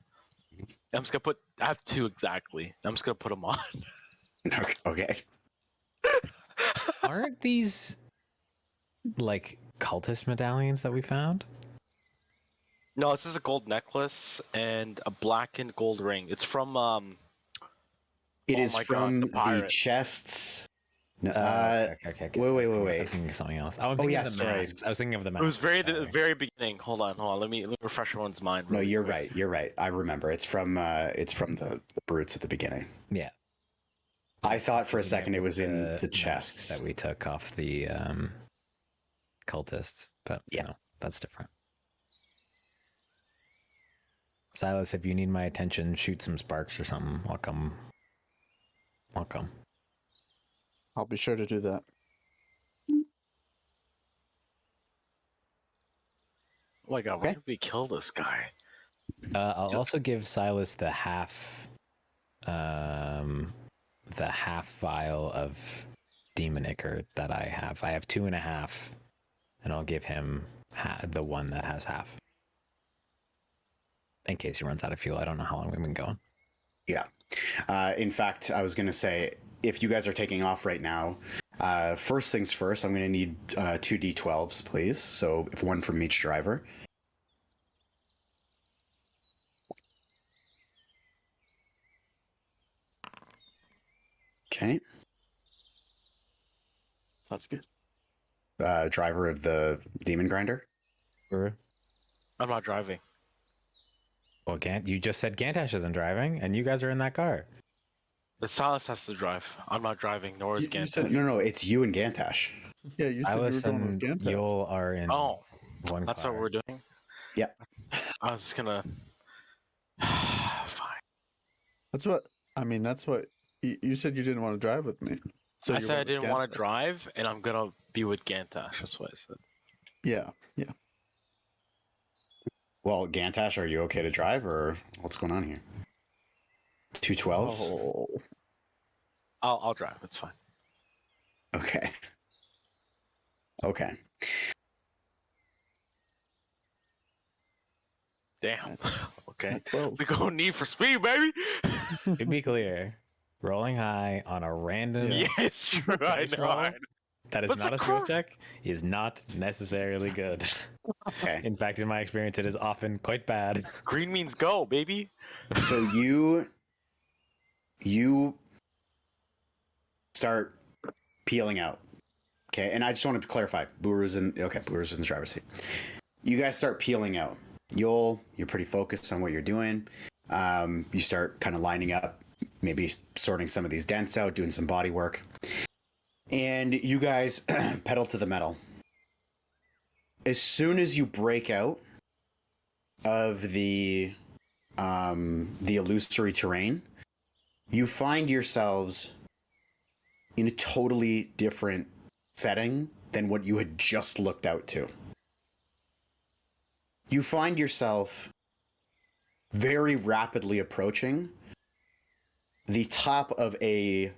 I'm just gonna put. I have 2 exactly. I'm just gonna put them on. Okay. Aren't these like cultist medallions that we found? No, this is a gold necklace and a blackened gold ring. It's from It Oh is my God, from the the pirate. chests. No, Okay. wait. I'm thinking of something else. Oh, I'm thinking yeah, of the sorry. masks. I was thinking of the masks. It was the Sorry. very beginning. Hold on. Let me refresh everyone's mind. No, really you're quick. right. You're right. I remember. It's from the brutes at the beginning. Yeah. I thought for a Thinking second it of was in the masks chests. that we took off the cultists, but Yeah. no, that's different. Silas, if you need my attention, shoot some sparks or something. I'll come. I'll be sure to do that. Oh my God, Okay. why did we kill this guy? I'll also give Silas the half vial of demon ichor that I have. I have 2.5, and I'll give him the one that has half. In case he runs out of fuel. I don't know how long we've been going. Yeah. In fact, I was going to say, if you guys are taking off right now, first things first, I'm going to need 2 D12s, please. So if one from each driver. Okay. That's good. driver of the demon grinder? Buru? I'm not driving. Well, you just said Gantash isn't driving, and you guys are in that car. The Silas has to drive. I'm not driving, nor is You Gantash. said- No, it's you and Gantash. Yeah, you Silas said you were going and with Gantash. Yoll are in Oh, one that's car. what we're doing? Yep. I was just gonna... Fine. That's what you said you didn't want to drive with me. So I you said I went with didn't want to Gantash. drive, and I'm gonna be with Gantash. That's what I said. Yeah. Well, Gantash, are you okay to drive, or what's going on here? 212s? Oh. I'll drive. It's fine. Okay. Okay. Damn. Okay. 12. We go Need for Speed, baby. To be clear, rolling high on a random Yeah. Yeah, it's true. I dice know. roll that is That's not a a skill car. check is not necessarily good. Okay. In fact, in my experience, it is often quite bad. Green means go, baby. So you start peeling out. Okay, and I just want to clarify. Buru's in the driver's seat. You guys start peeling out. You're pretty focused on what you're doing. You start kind of lining up, maybe sorting some of these dents out, doing some body work. And you guys pedal to the metal. As soon as you break out of the illusory terrain, you find yourselves in a totally different setting than what you had just looked out to. You find yourself very rapidly approaching the top of a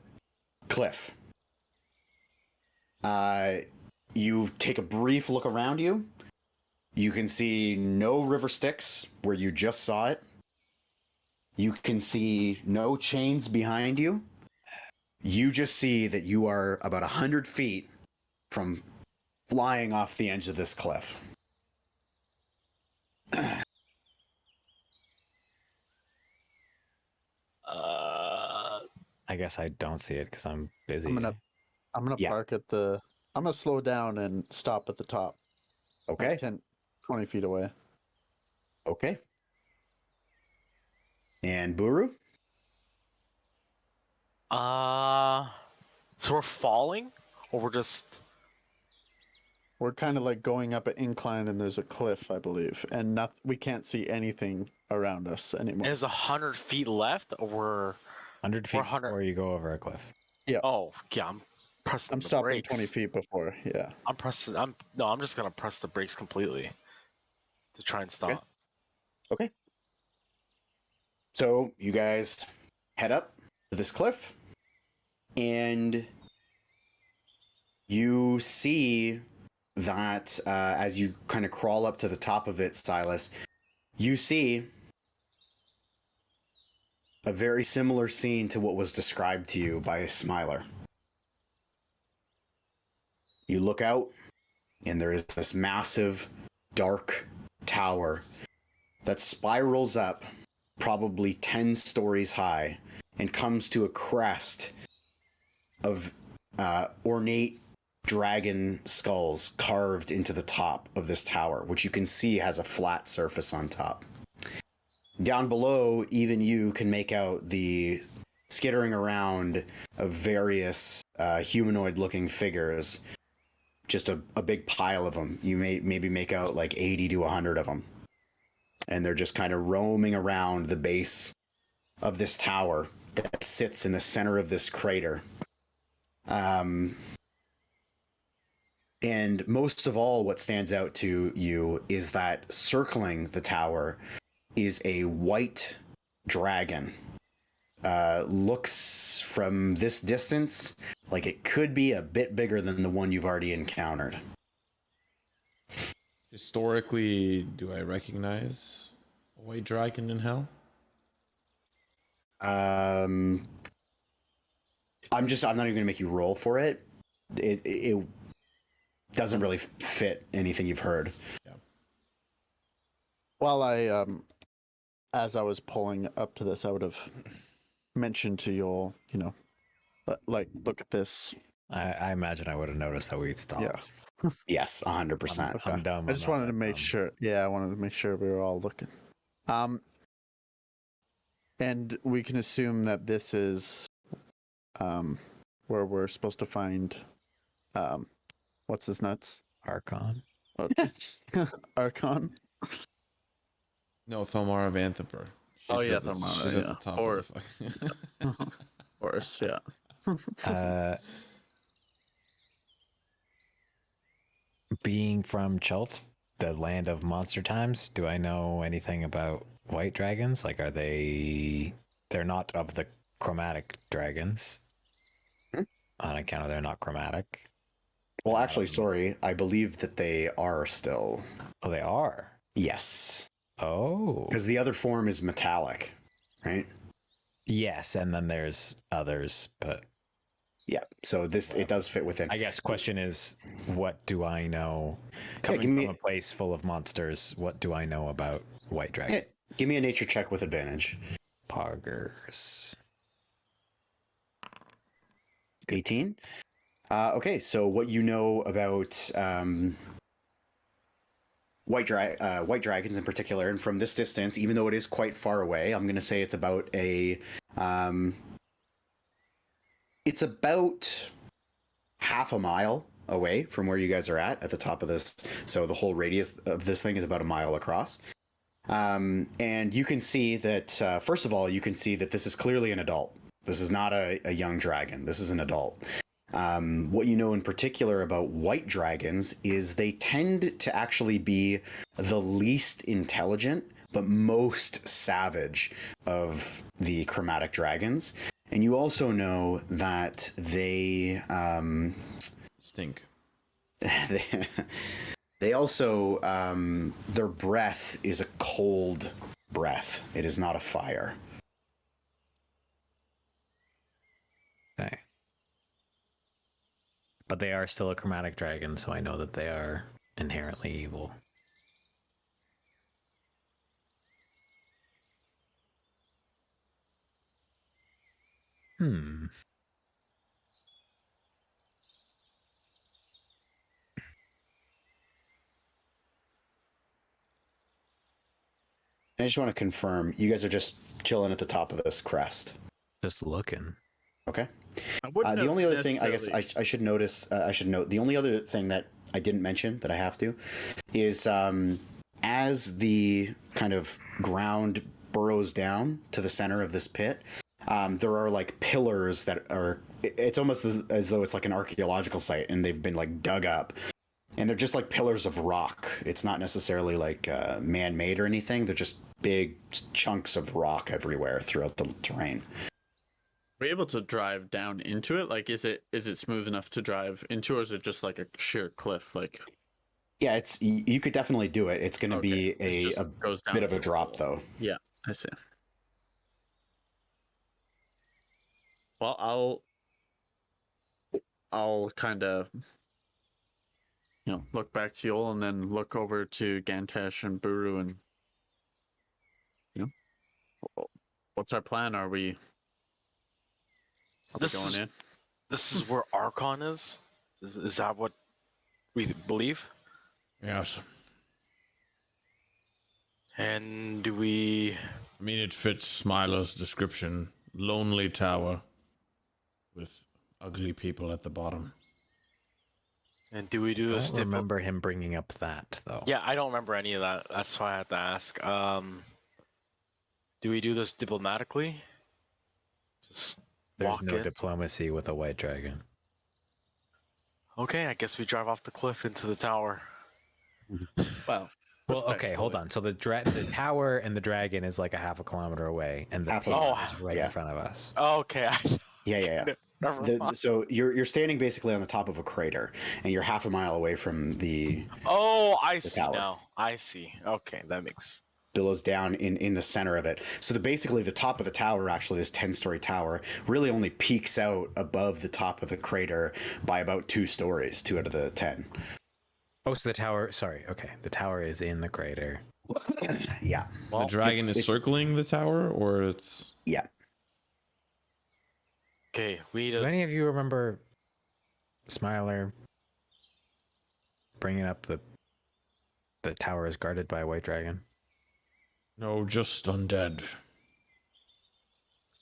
cliff. You take a brief look around you. You can see no river Styx where you just saw it. You can see no chains behind you. You just see that you are about 100 feet from flying off the edge of this cliff. I guess I don't see it because I'm busy. I'm gonna Yeah. park at the. I'm gonna slow down and stop at the top. Okay. Like 10, 20 feet away. Okay. And Buru? So we're falling, or we're just... We're kind of like going up an incline, and there's a cliff, I believe, and we can't see anything around us anymore. There's 100 feet left, or we're... 100 feet 100. before you go over a cliff. Oh, yeah, I'm pressing I'm the stopping brakes. 20 feet before. Yeah. I'm just gonna press the brakes completely to try and stop. Okay. So you guys head up to this cliff, and you see that as you kind of crawl up to the top of it, Silas, you see a very similar scene to what was described to you by a Smiler. You look out, and there is this massive, dark tower that spirals up probably 10 stories high and comes to a crest of ornate dragon skulls carved into the top of this tower, which you can see has a flat surface on top. Down below, even you can make out the skittering around of various humanoid-looking figures. Just a big pile of them. You may maybe make out like 80 to 100 of them. And they're just kind of roaming around the base of this tower that sits in the center of this crater. And most of all, what stands out to you is that circling the tower is a white dragon. Looks from this distance like it could be a bit bigger than the one you've already encountered. Historically, do I recognize a white dragon in hell? I'm not even going to make you roll for it. It doesn't really fit anything you've heard. Yeah. While as I was pulling up to this, I would have mentioned to Yoll, like, look at this. I imagine I would have noticed that we'd stopped. Yeah. Yes, 100%. I'm dumb. I just I'm not wanted to that make dumb. sure. Yeah, I wanted to make sure we were all looking. And we can assume that this is where we're supposed to find what's his nuts? Archon. Archon. No, Thomar of Anthiper. Oh, yeah, She's Thomar, at yeah. the top Or- of the fuck. Of course, yeah. Being from Chult, the land of monster times, do I know anything about white dragons? Like, are they? They're not of the chromatic dragons. On account of they're not chromatic. Well, actually, sorry. I believe that they are still. Oh, they are. Yes. Oh. Because the other form is metallic, right? Yes, and then there's others, but Yeah. So it does fit within. I guess question is, what do I know? Yeah, Coming give me- from a place full of monsters, what do I know about white dragon? Give me a nature check with advantage. Poggers. 18. Okay, so what you know about white dragons in particular, and from this distance, even though it is quite far away, I'm going to say it's about it's about half a mile away from where you guys are at the top of this. So the whole radius of this thing is about a mile across. And you can see that, first of all, you can see that this is clearly an adult. This is not a young dragon. This is an adult. What you know in particular about white dragons is they tend to actually be the least intelligent, but most savage of the chromatic dragons. And you also know that they Stink. they also their breath is a cold breath. It is not a fire. Okay. But they are still a chromatic dragon, so I know that they are inherently evil. I just want to confirm, you guys are just chilling at the top of this crest. Just looking. Okay. The The only other thing I guess I should notice, I should note, the only other thing that I didn't mention that I have to is as the kind of ground burrows down to the center of this pit, there are like pillars that are, it's almost as though it's like an archaeological site and they've been like dug up. And they're just like pillars of rock. It's not necessarily like man-made or anything. They're just big chunks of rock everywhere throughout the terrain. Are we able to drive down into it? Like, is it smooth enough to drive into, or is it just like a sheer cliff? Like, Yeah, you could definitely do it. It's going to be it just a goes down bit of a to drop, though. Yeah, I see. Well, I'll kind of, look back to Yoll and then look over to Gantash and Buru and, what's our plan? Are we going in? This is where Archon is? Is that what we believe? Yes. And do we... I mean, it fits Smiler's description. Lonely tower with ugly people at the bottom. And do we do I this? don't remember him bringing up that, though. Yeah, I don't remember any of that. That's why I had to ask. Do we do this diplomatically? Just There's walk no in? diplomacy with a white dragon. Okay, I guess we drive off the cliff into the tower. Well, Well, okay, hold respectfully. on. So the tower and the dragon is like a half a kilometer away, and the Half a pit mile, is right yeah. in front of us. Okay, Yeah. never mind. So you're standing basically on the top of a crater, and you're half a mile away from the Oh, I see tower. now. I see. Okay, that makes... billows down in the center of it. So basically the top of the tower, actually this 10-story tower, really only peaks out above the top of the crater by about 2 stories, 2 out of the 10. Oh, so the tower. Sorry. Okay, the tower is in the crater. Yeah. Well, the dragon is it's- circling the tower, or it's... Yeah. okay, we need Do to... any of you remember Smiler bringing up the tower is guarded by a white dragon? No, just undead.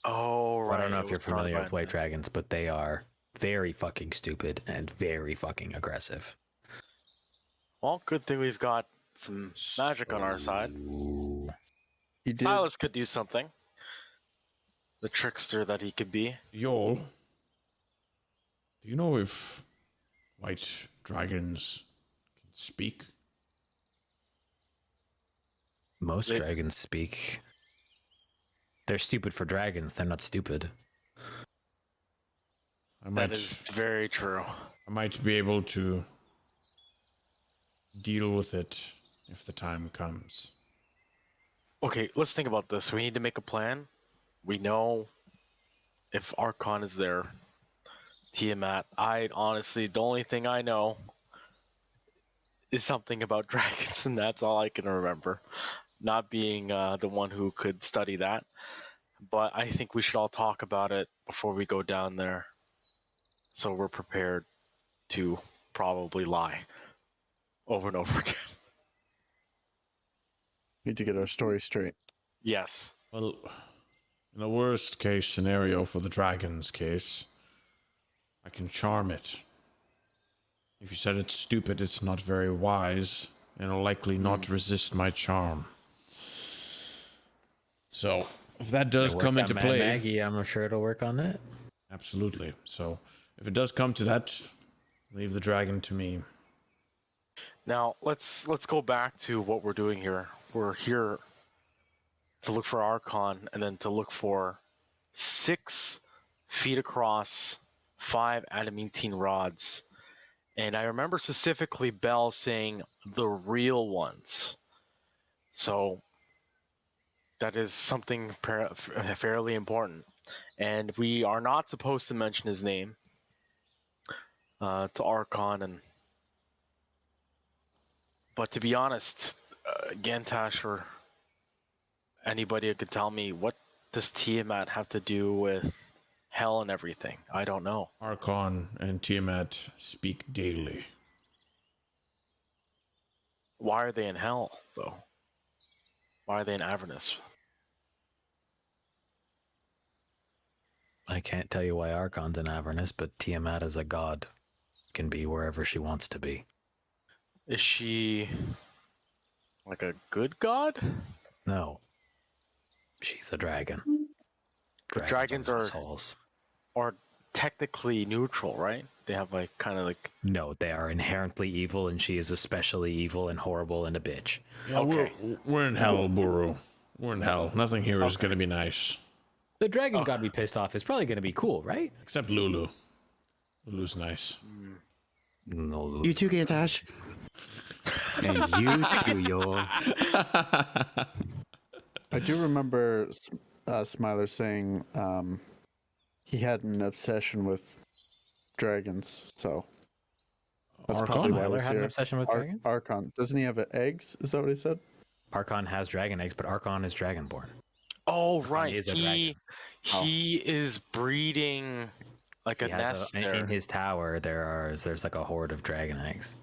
Oh, right. I don't know it if you're was guarded familiar by with white undead. dragons, but they are very fucking stupid and very fucking aggressive. Well, good thing we've got some magic on our side. Ooh. He did. Silas could do something. The trickster that he could be. Yoll, do you know if white dragons can speak? Most They- dragons speak. They're stupid for dragons. They're not stupid. That is very true. I might be able to deal with it if the time comes. Okay, let's think about this. We need to make a plan. We know if Archon is there. Tiamat. I honestly, the only thing I know is something about dragons, and that's all I can remember. Not being the one who could study that. But I think we should all talk about it before we go down there. So we're prepared to probably lie over and over again. Need to get our story straight. Yes. Well, in the worst case scenario for the dragon's case, I can charm it. If you said it's stupid, it's not very wise, and it'll likely not resist my charm. So, if that does It'll come work on into Mad play, Maggie, I'm sure it'll work on that. absolutely. So, if it does come to that, leave the dragon to me. Now let's go back to what we're doing here. We're here to look for Archon and then to look for 6 feet across, 5 adamantine rods. And I remember specifically Bell saying the real ones. So that is something fairly important. And we are not supposed to mention his name to Archon. But to be honest, Gantash or anybody who could tell me, what does Tiamat have to do with hell and everything? I don't know. Archon and Tiamat speak daily. Why are they in hell, though? Why are they in Avernus? I can't tell you why Archon's in Avernus, but Tiamat is a god. Can be wherever she wants to be. Is she like a good god? No. She's a dragon. But dragons are assholes. are technically neutral, right? They have like kind of like No, they are inherently evil, and she is especially evil and horrible and a bitch. Yeah, Okay. we're in hell, Buru. We're in hell. Nothing here is Okay. going to be nice. The dragon god we pissed off is probably going to be cool, right? Except Lulu. Lulu's nice. No, You too, Gantash. And you too, Yoll. I do remember Smiler saying he had an obsession with dragons, so that's Archon? probably why Smiler he's had an here. obsession with dragons? Archon. Doesn't he have eggs? Is that what he said? Archon has dragon eggs, but Archon is dragonborn. oh right, is a he dragon. is breeding like a He has nest there. in his tower. There's like a horde of dragon eggs.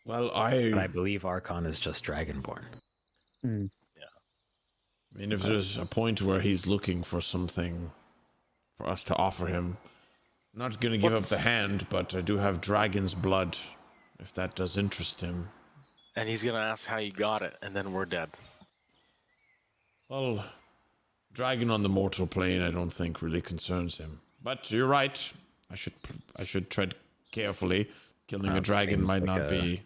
Well, But I believe Archon is just dragonborn. I mean, if there's a point where he's looking for something for us to offer him, I'm not going to give up the hand, but I do have dragon's blood, if that does interest him. And he's gonna ask how you got it, and then we're dead. Well, dragon on the mortal plane, I don't think really concerns him. But you're right. I should tread carefully. Killing a That dragon seems might like not be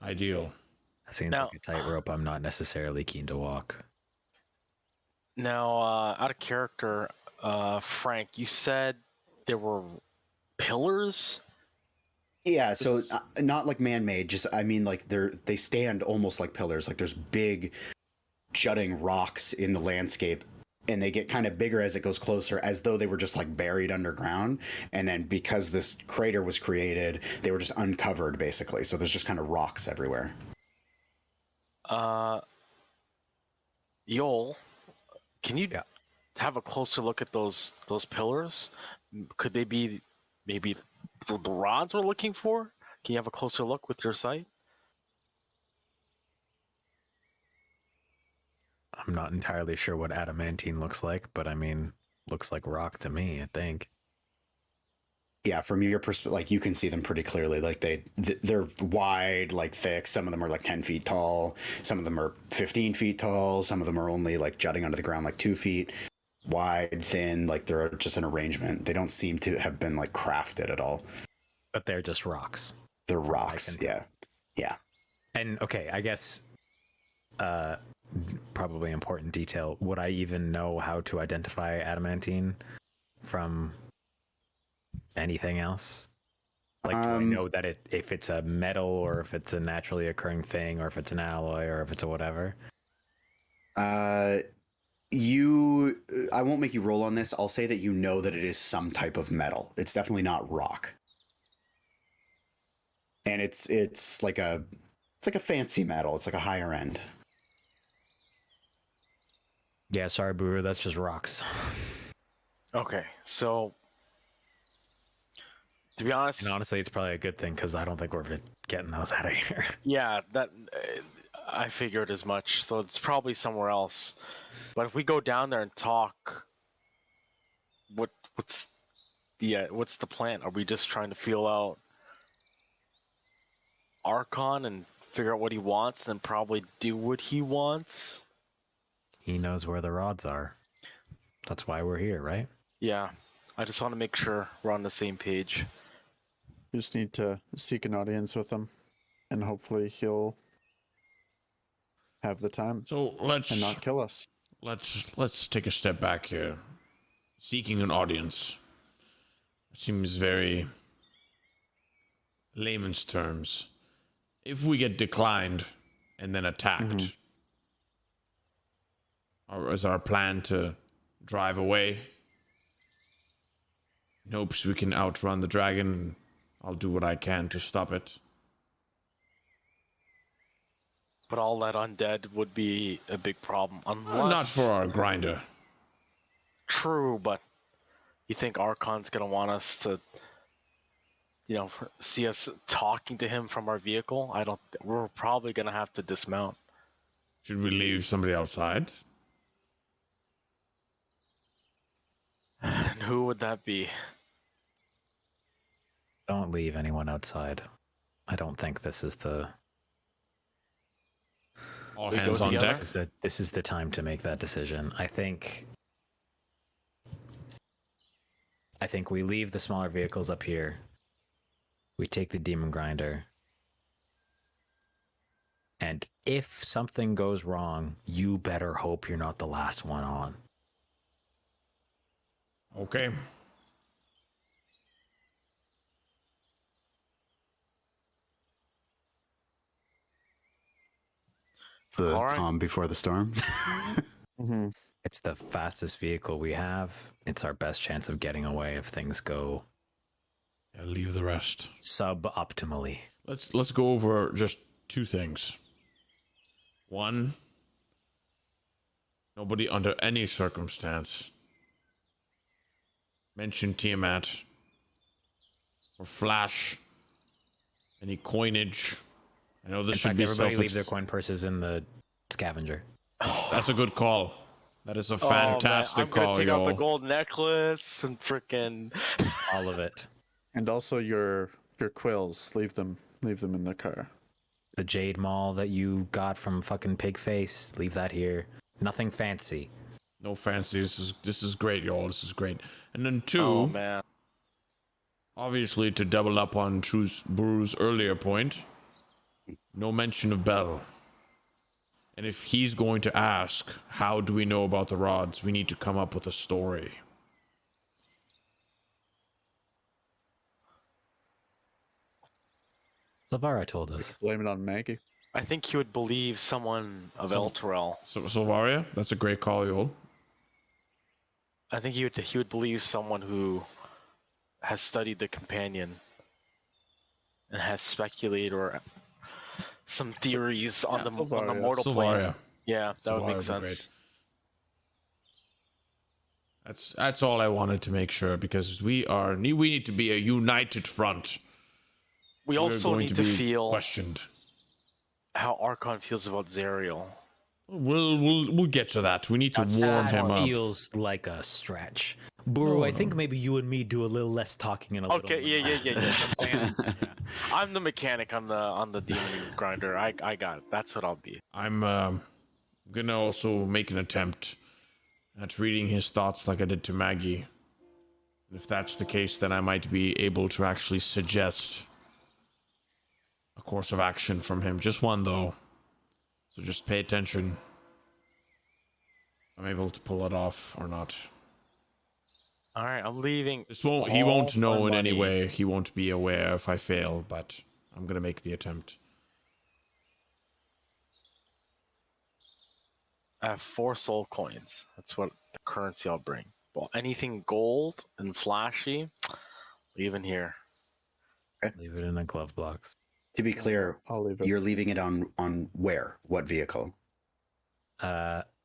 ideal. That seems Now- like a tightrope I'm not necessarily keen to walk. Now, out of character, Phrank, you said there were pillars. Yeah, so not like man-made, just I mean like they stand almost like pillars. Like there's big jutting rocks in the landscape, and they get kind of bigger as it goes closer, as though they were just like buried underground. And then because this crater was created, they were just uncovered basically. So there's just kind of rocks everywhere. Yoll, can you have a closer look at those pillars? Could they be maybe the rods we're looking for? Can you have a closer look with your sight? I'm not entirely sure what adamantine looks like, but I mean, looks like rock to me, I think. Yeah, from your perspective, like you can see them pretty clearly. Like they're wide, like thick. Some of them are like 10 feet tall. Some of them are 15 feet tall. Some of them are only like jutting onto the ground like 2 feet. Wide, thin, like they're just an arrangement. They don't seem to have been like crafted at all. But they're just rocks. They're rocks, yeah. Yeah. And okay, I guess probably important detail. Would I even know how to identify adamantine from anything else? Like, do I know that if it's a metal or if it's a naturally occurring thing or if it's an alloy or if it's a whatever? I won't make you roll on this. I'll say that you know that it is some type of metal. It's definitely not rock. And it's like a fancy metal. It's like a higher end. Yeah, sorry, Buru, that's just rocks. Okay, so to be honest, And honestly, it's probably a good thing because I don't think we're getting those out of here. yeah, that I figured as much. So it's probably somewhere else. But if we go down there and talk, what's the plan? Are we just trying to feel out Archon and figure out what he wants, then probably do what he wants? He knows where the rods are. That's why we're here, right? Yeah, I just want to make sure we're on the same page. You just need to seek an audience with him, and hopefully he'll have the time So and not kill us. let's take a step back here. Seeking an audience seems very layman's terms. If we get declined and then attacked, or is our plan to drive away in hopes we can outrun the dragon? I'll do what I can to stop it. But all that undead would be a big problem. Unless... Not for our grinder. True, but you think Archon's gonna want us to, see us talking to him from our vehicle? We're probably gonna have to dismount. Should we leave somebody outside? And who would that be? Don't leave anyone outside. I don't think this is the... All We hands go on together? deck. This is the time to make that decision. I think we leave the smaller vehicles up here. We take the demon grinder. And if something goes wrong, you better hope you're not the last one on. Okay. The All right. calm before the storm. It's the fastest vehicle we have. It's our best chance of getting away if things go Yeah, leave the rest. suboptimally. Let's go over just two things. One, nobody under any circumstance mention Tiamat or flash any coinage. I know this In should fact, be everybody leave their coin purses in the scavenger. That's a good call. That is a Oh, man, fantastic I'm gonna call, take out the Yoll. gold necklace and frickin'. All of it. And also your quills, leave them in the car. The jade maul that you got from fucking Pigface, leave that here. Nothing fancy. No fancy. This is great, Yoll. This is great. And then two, Oh man. obviously to double up on Buru's earlier point, no mention of Bell. And if he's going to ask, how do we know about the rods? We need to come up with a story. Silvara told us. Blame it on Maggie. I think he would believe someone of So- Elturel. So, Silvaria, that's a great call, Yoll. I think he would believe someone who has studied the companion and has speculated or some theories on the Silvaria. mortal plane. Silvaria. Yeah, that would Silvaria make would be sense. great. That's all I wanted to make sure, because we need to be a united front. We We're also going need to to be feel questioned. how Archon feels about Zariel. We'll get to that. We need to That's warm sad. him up. Feels like a stretch. Buru, I think maybe you and me do a little less talking and a little Okay, more. yeah. You know what I'm saying? Yeah. I'm the mechanic on the demon grinder. I got it. That's what I'll be. I'm gonna also make an attempt at reading his thoughts like I did to Maggie. If that's the case, then I might be able to actually suggest a course of action from him. Just one, though. So just pay attention. I'm able to pull it off or not. All right, I'm leaving. He won't all know my in any money. way. He won't be aware if I fail, but I'm gonna make the attempt. I have 4 soul coins. That's what the currency I'll bring. Well, anything gold and flashy, leave in here. Leave it in the glove box. To be clear, I'll leave it. you're leaving it on where? What vehicle?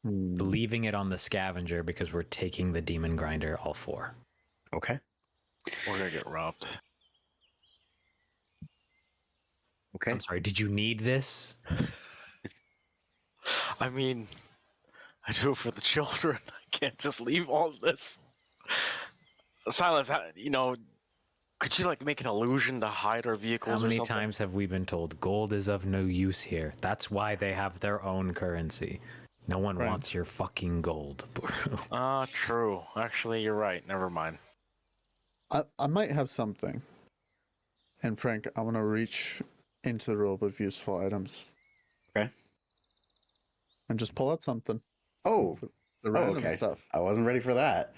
Leaving it on the scavenger because we're taking the demon grinder, all 4. Okay. We're gonna get robbed. Okay. I'm sorry, did you need this? I mean, I do it for the children. I can't just leave all this. Silas, could you like make an illusion to hide our vehicles? How many or something? times have we been told gold is of no use here? That's why they have their own currency. No one Right. wants your fucking gold, Buru. True. Actually, you're right. Never mind. I might have something. And Frank, I want to reach into the robe of useful items. Okay. And just pull out something. Oh, The random okay. stuff. I wasn't ready for that.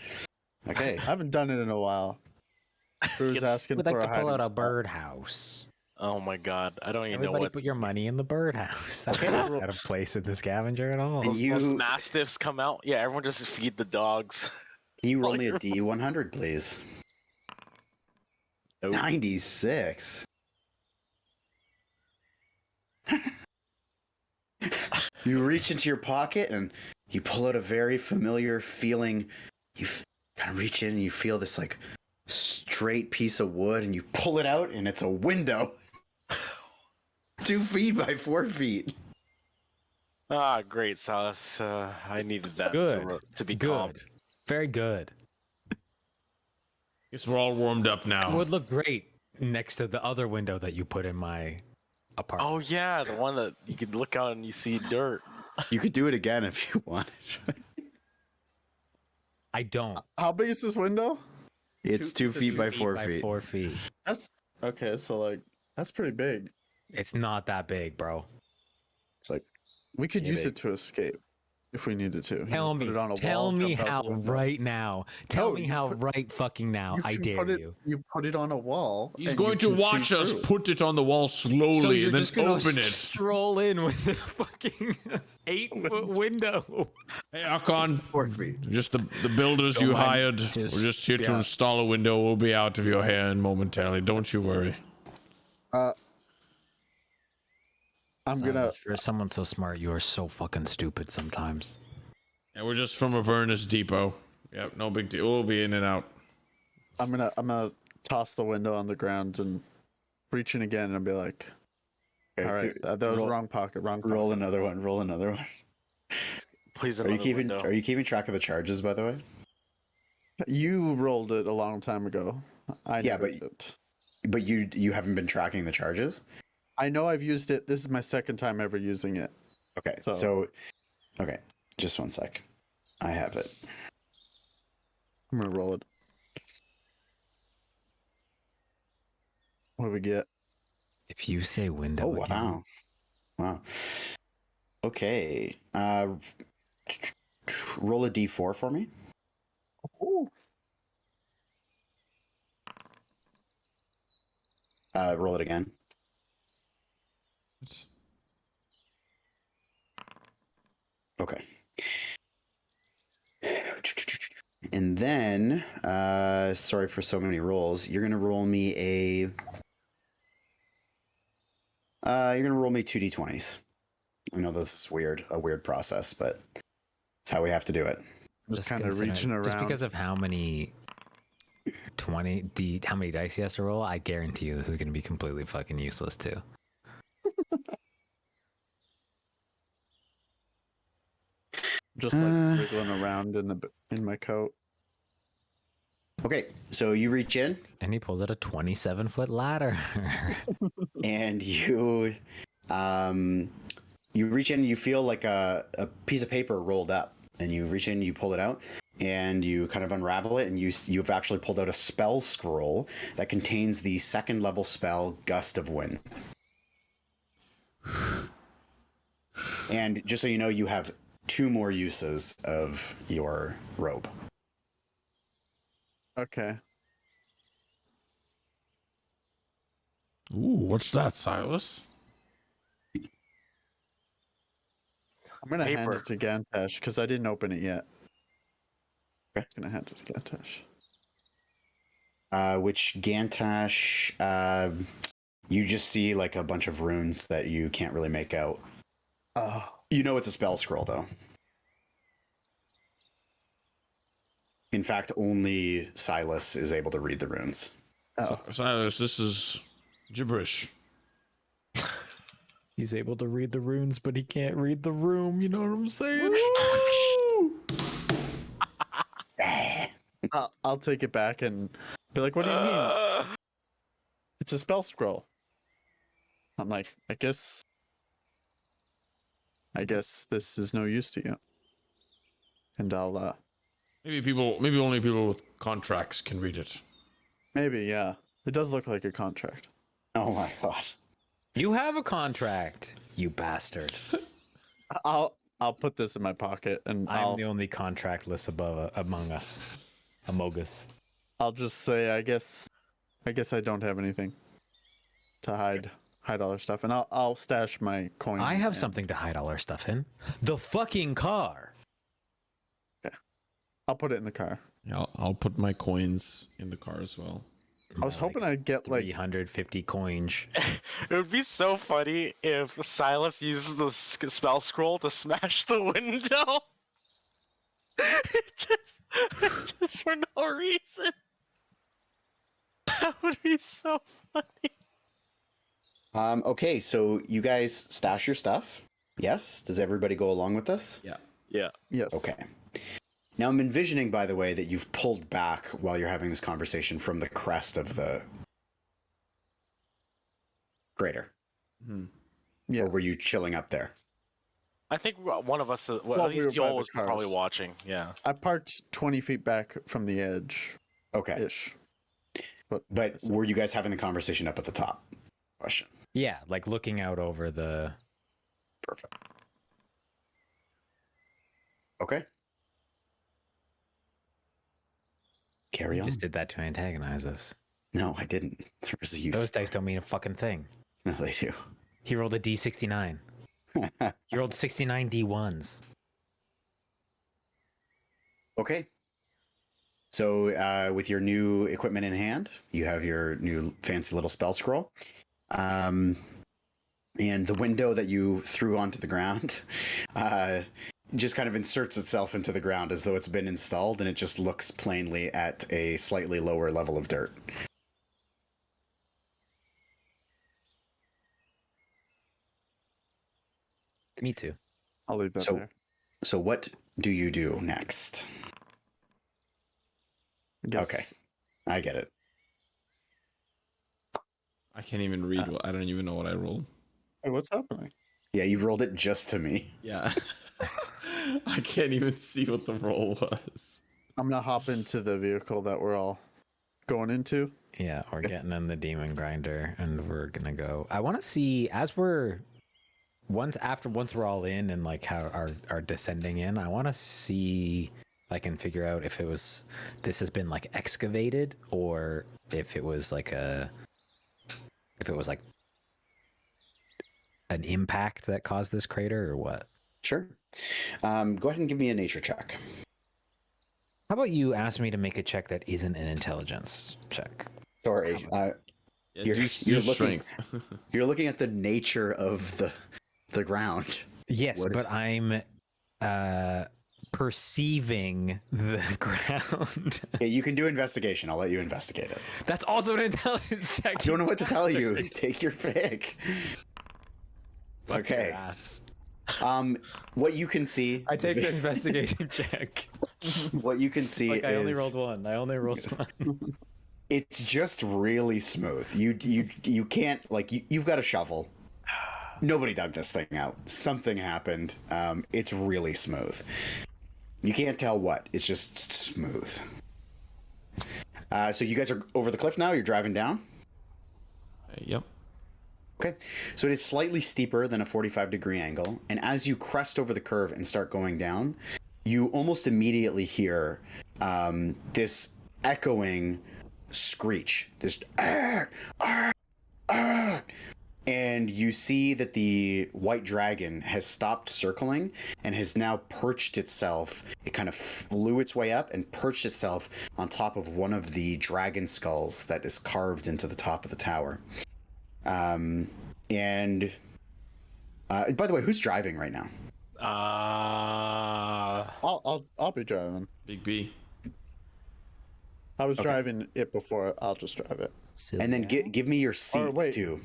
Okay. I haven't done it in a while. Drew's asking We'd for like a to pull hiding out a spot. birdhouse. Oh my god. I don't even Everybody know what put your money in the birdhouse. That's not out of place in the scavenger at all. And those you mastiffs come out. Yeah, everyone just feed the dogs. can you roll Oh, me a you're- D100, please? Nope. 96. You reach into your pocket and you pull out a very familiar feeling. You kind of reach in and you feel this like straight piece of wood and you pull it out and it's a window. 2 feet by 4 feet. Great, Silas. I needed that Good. to be calm. Good. Very good. Guess we're all warmed up It now. would look great next to the other window that you put in my apartment. Oh yeah, the one that you could look out and you see dirt. You could do it again if you wanted. I don't. How big is this window? It's 2 It's a feet by 2 4 feet. 4 feet. That's okay. So like, that's pretty big. It's not that big, bro. It's like We could Yeah, use big. it to escape if we needed to. You Tell know, me. put it on a Tell wall, me jump out how the window. right now. Tell No, me you how put- right fucking now. I can dare put it, you. You put it on a wall. He's and going you to can see watch us through. put it on the wall slowly So you're and then just gonna open it. stroll in with the fucking 8-foot window. Hey, Archon, 4 feet. just the builders Don't you mind, hired. just- We're just here to yeah. install a window. We'll be out of your hair in momentarily. Don't you worry. I'm gonna. Silas, for someone so smart, you are so fucking stupid sometimes. And we're just from Avernus Depot. Yep, no big deal. We'll be in and out. I'm gonna toss the window on the ground and reach in again and be like, Okay, "All right, that was roll- wrong pocket, wrong pocket." Roll another one. Roll another one. Please, Are you another keeping window. Are you keeping track of the charges, by the way? You rolled it a long time ago. I Yeah, never but- did. But you haven't been tracking the charges. I know I've used it. This is my second time ever using it. Okay, so okay, just one sec. I have it. I'm gonna roll it. What do we get? If you say window, Oh again, wow. Okay. Roll a d4 for me. Ooh. Roll it again. Okay. And then, sorry for so many rolls. You're gonna roll me a. You're gonna roll me 2d20s. I know this is weird, a weird process, but it's how we have to do it. Just kind of consider- reaching around. Just because of how many how many dice he has to roll, I guarantee you this is going to be completely fucking useless too. Just like wiggling around in my coat. Okay, so you reach in And he pulls out a 27-foot ladder. and you reach in and you feel like a piece of paper rolled up, and you reach in, you pull it out, and you kind of unravel it, and you've actually pulled out a spell scroll that contains the 2nd level spell Gust of Wind. And just so you know, you have 2 more uses of your robe. Okay. Ooh, what's that, Silas? I'm gonna hand Paper. it to Gantash because I didn't open it yet. I'm gonna hand it to Gantash. Which Gantash, you just see like a bunch of runes that you can't really make out. Oh. You know it's a spell scroll, though. In fact, only Silas is able to read the runes. Oh. Silas, this is gibberish. He's able to read the runes, but he can't read the room. You know what I'm saying? I'll take it back and be like, what do you mean? It's a spell scroll. I'm like, I guess this is no use to you. And I'll Maybe only people with contracts can read it. maybe, yeah. It does look like a contract. Oh my god. You have a contract, you bastard. I'll put this in my pocket and I'm the only contractless among us. I'll just say I guess I don't have anything to hide all our stuff, and I'll stash my coin. I have something to hide all our stuff in. The fucking car. I'll put it in the car. Yeah, I'll put my coins in the car as well. I was hoping I'd get like 350 coins. It would be so funny if Silas uses the spell scroll to smash the window. just for no reason. That would be so funny. Okay, so you guys stash your stuff. Yes? Does everybody go along with this? Yeah. Yeah. yes. Okay. Now I'm envisioning, by the way, that you've pulled back while you're having this conversation from the crest of the crater. Yeah. Or were you chilling up there? I think one of us, Well, at we least were by Yoll the was probably cars. watching. Yeah. I parked 20 feet back from the edge Okay. ish. But were you guys having the conversation up at the top? Question. Yeah, like looking out over the. Perfect. Okay. Carry You on. just did that to antagonize us. No, I didn't. There was a use. Those dice don't mean a fucking thing. No, they do. He rolled a D69. He rolled 69 D1s. Okay. So with your new equipment in hand, you have your new fancy little spell scroll. And the window that you threw onto the ground just kind of inserts itself into the ground as though it's been installed, and it just looks plainly at a slightly lower level of dirt. Me too. I'll leave that So- there. So what do you do next? I guess Okay. I get it. I can't even read. I don't even know what I rolled. Hey, what's happening? Yeah, you've rolled it just to me. Yeah. I can't even see what the roll was. I'm gonna hop into the vehicle that we're all going into. Yeah, we're getting in the demon grinder and we're gonna go. I want to see as we're once we're all in and like how are descending in. I want to see if I can figure out if this has been like excavated or if it was like an impact that caused this crater or what. Sure. Go ahead and give me a nature check. How about you ask me to make a check that isn't an intelligence check? Sorry. Yeah, You're do looking- strength. You're looking at the nature of the ground. Yes, What is- but I'm perceiving the ground. Yeah, you can do investigation. I'll let you investigate it. That's also an intelligence check. I don't know what to tell you. Take your pick. Fuck your Okay. ass. What you can see. I take the investigation check. What you can see Like, I only is rolled one. I only rolled one. it's just really smooth. You can't like you've got a shovel. Nobody dug this thing out. Something happened. It's really smooth. You can't tell what. It's just smooth. So you guys are over the cliff now. You're driving down. Yep. Okay, so it is slightly steeper than a 45-degree angle, and as you crest over the curve and start going down, you almost immediately hear this echoing screech, this arr, arr, arr, and you see that the white dragon has stopped circling and has now perched itself. It kind of flew its way up and perched itself on top of one of the dragon skulls that is carved into the top of the tower. And by the way, who's driving right now? I'll be driving. Big B. I was driving it before. I'll just drive it. And then give me your seats wait. too.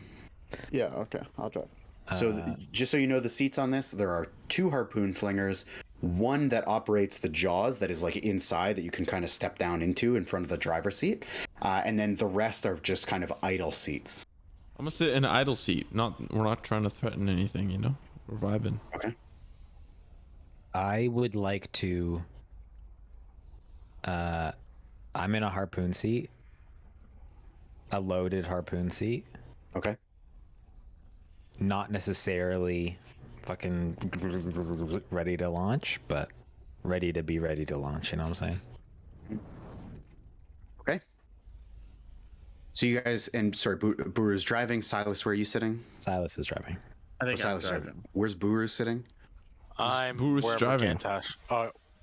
Yeah. Okay. I'll drive. So just so you know, the seats on this, there are 2 harpoon flingers, one that operates the jaws that is like inside that you can kind of step down into in front of the driver's seat, and then the rest are just kind of idle seats. I'm gonna sit in an idle seat. We're not trying to threaten anything, you know. We're vibing. Okay. I would like to. I'm in a harpoon seat, a loaded harpoon seat. Okay. Not necessarily fucking ready to launch, but ready to be ready to launch. You know what I'm saying? Okay. So you guys, and sorry, Buru's driving. Silas, where are you sitting? Silas is driving. I think I'm Silas driving. Where's Buru sitting? I'm Buru's wherever driving. Gantash.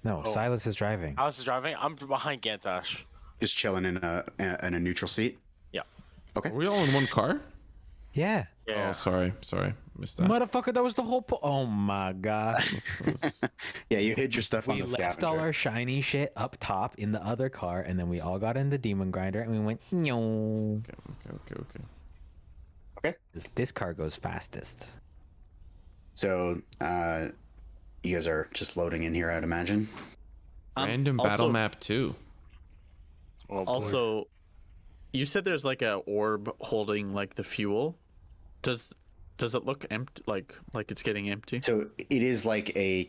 No, Oh. Silas is driving. Alice is driving. I'm behind Gantash. Just chilling in a neutral seat. Yeah. Okay. Are we all in one car? Yeah. Yeah. Oh, sorry, missed that. Motherfucker, that was the whole oh my god. Yeah, you hid your stuff on We the left scavenger. all our shiny shit up top in the other car, and then we all got in the demon grinder and we went no. Okay. This car goes fastest. So you guys are just loading in here, I'd imagine. Random also- battle map 2. Oh, boy. Also, you said there's like a orb holding like the fuel. Does it look empty? Like it's getting empty? So it is like a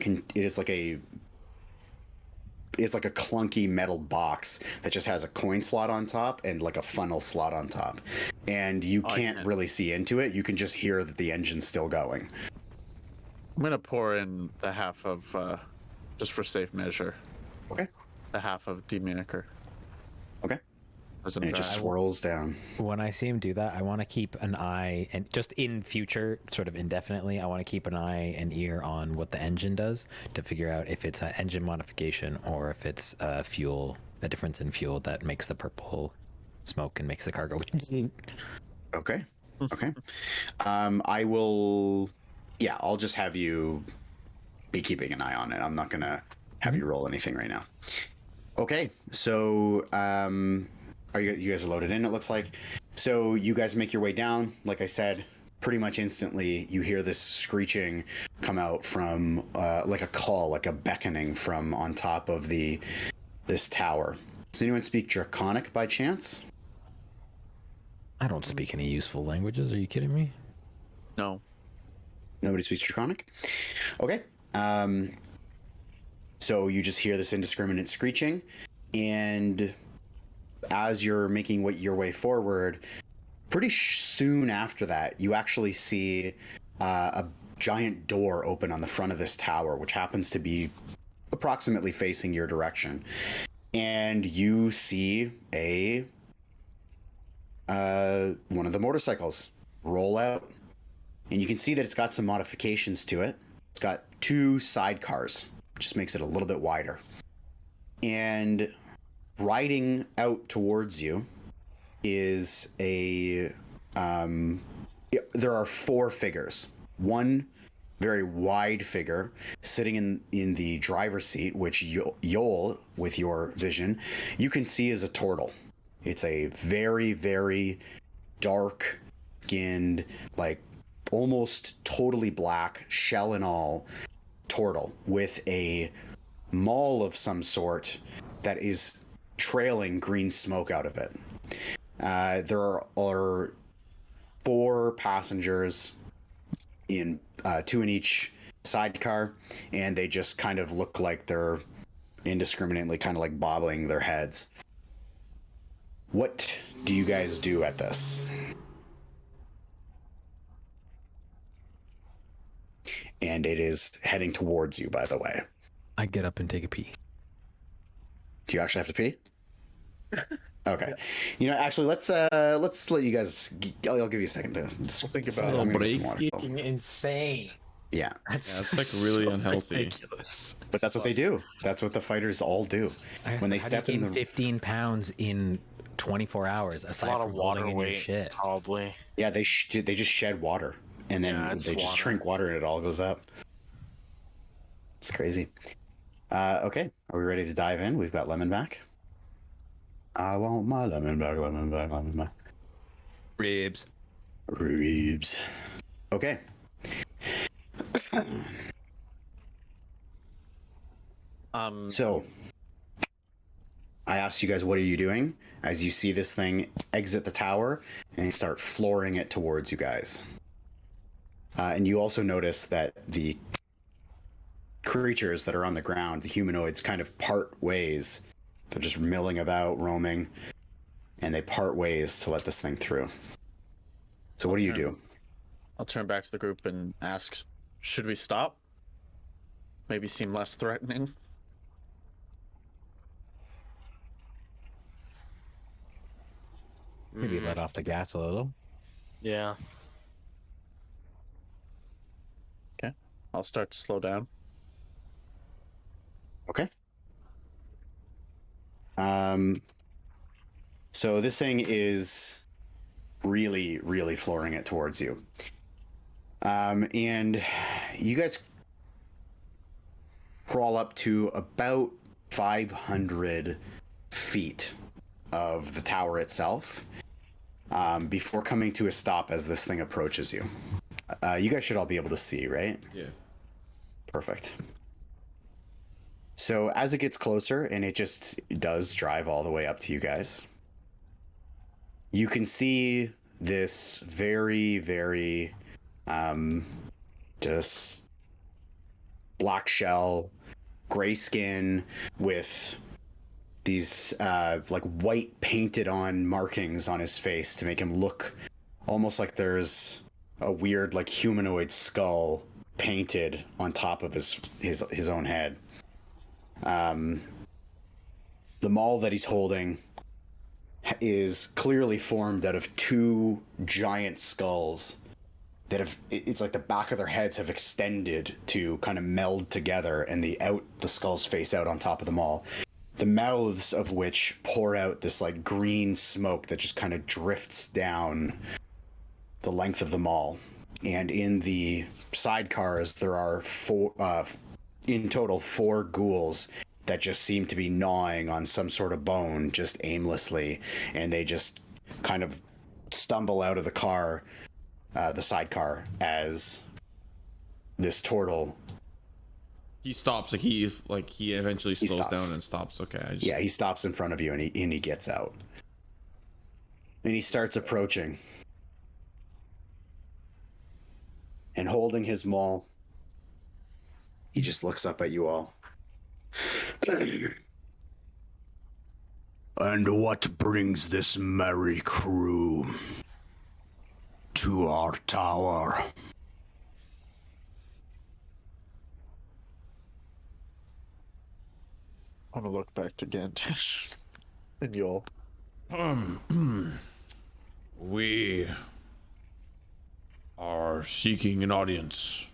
clunky metal box that just has a coin slot on top and like a funnel slot on top, and you can't really see into it. You can just hear that the engine's still going. I'm gonna pour in the half of, just for safe measure, Okay. the half of deminiker. Okay. As an And it just dry. swirls down. When I see him do that, I want to keep an eye, and just in future, sort of indefinitely, I want to keep an eye and ear on what the engine does to figure out if it's an engine modification or if it's a difference in fuel that makes the purple smoke and makes the car go. Okay. Okay. I will. Yeah, I'll just have you be keeping an eye on it. I'm not gonna have you roll anything right now. Okay. So, are you guys are loaded in? It looks like. So you guys make your way down. Like I said, pretty much instantly, you hear this screeching come out from like a call, like a beckoning from on top of this tower. Does anyone speak Draconic by chance? I don't speak any useful languages. Are you kidding me? No. Nobody speaks Draconic? Okay. So you just hear this indiscriminate screeching, and as you're making your way forward, pretty soon after that, you actually see a giant door open on the front of this tower, which happens to be approximately facing your direction. And you see one of the motorcycles roll out. And you can see that it's got some modifications to it. It's got 2 sidecars, which just makes it a little bit wider. And riding out towards you is there are 4 figures. One very wide figure sitting in the driver's seat, which Yoll, with your vision, you can see is a Tortle. It's a very, very dark skinned, like almost totally black, shell and all, Tortle with a maul of some sort that is trailing green smoke out of it. There are 4 passengers in 2 in each sidecar, and they just kind of look like they're indiscriminately kind of like bobbling their heads. What do you guys do at this? And it is heading towards you, by the way. I get up and take a pee. Do you actually have to pee? Okay. You know, actually, let's let you guys. I'll give you a second to just think about it. I'm gonna get some water. Fucking insane. Yeah, That's It's like really so unhealthy. ridiculous. but that's what they do. That's what the fighters all do when they How do step you in gain the. 15 pounds in 24 hours, A aside lot from of water holding in your weight, shit. probably. Yeah, they just shed water, and then Yeah, it's they just water. drink water, and it all goes up. It's crazy. Okay, are we ready to dive in? We've got lemon back. I want my lemon back, lemon back, lemon back. Ribs. Ribs. Okay. So, I asked you guys, what are you doing? As you see this thing exit the tower and start flooring it towards you guys. And you also notice that the creatures that are on the ground, the humanoids, kind of part ways. They're just milling about, roaming, and they part ways to let this thing through. So what do you do? I'll turn back to the group and ask, should we stop? Maybe seem less threatening. Maybe let off the gas a little. Yeah. Okay. I'll start to slow down. Okay. So this thing is really, really flooring it towards you. And you guys crawl up to about 500 feet of the tower itself before coming to a stop as this thing approaches you. You guys should all be able to see, right? Yeah. Perfect. So as it gets closer, and it does drive all the way up to you guys, you can see this very, very just black shell, gray skin with these like white painted on markings on his face to make him look almost like there's a weird like humanoid skull painted on top of his own head. The maul that he's holding is clearly formed out of 2 giant skulls that it's like the back of their heads have extended to kind of meld together, and the skulls face out on top of the maul. The mouths of which pour out this like green smoke that just kind of drifts down the length of the maul. And in the sidecars, there are in total 4 ghouls that just seem to be gnawing on some sort of bone just aimlessly, and they just kind of stumble out of the car, the sidecar, as this Tortle. He stops. He eventually slows stops. down and stops. Okay. Yeah, he stops in front of you, and he gets out, and he starts approaching, and holding his maul, he just looks up at you all. And what brings this merry crew to our tower? I'm gonna look back to Gantash and Yoll. We are seeking an audience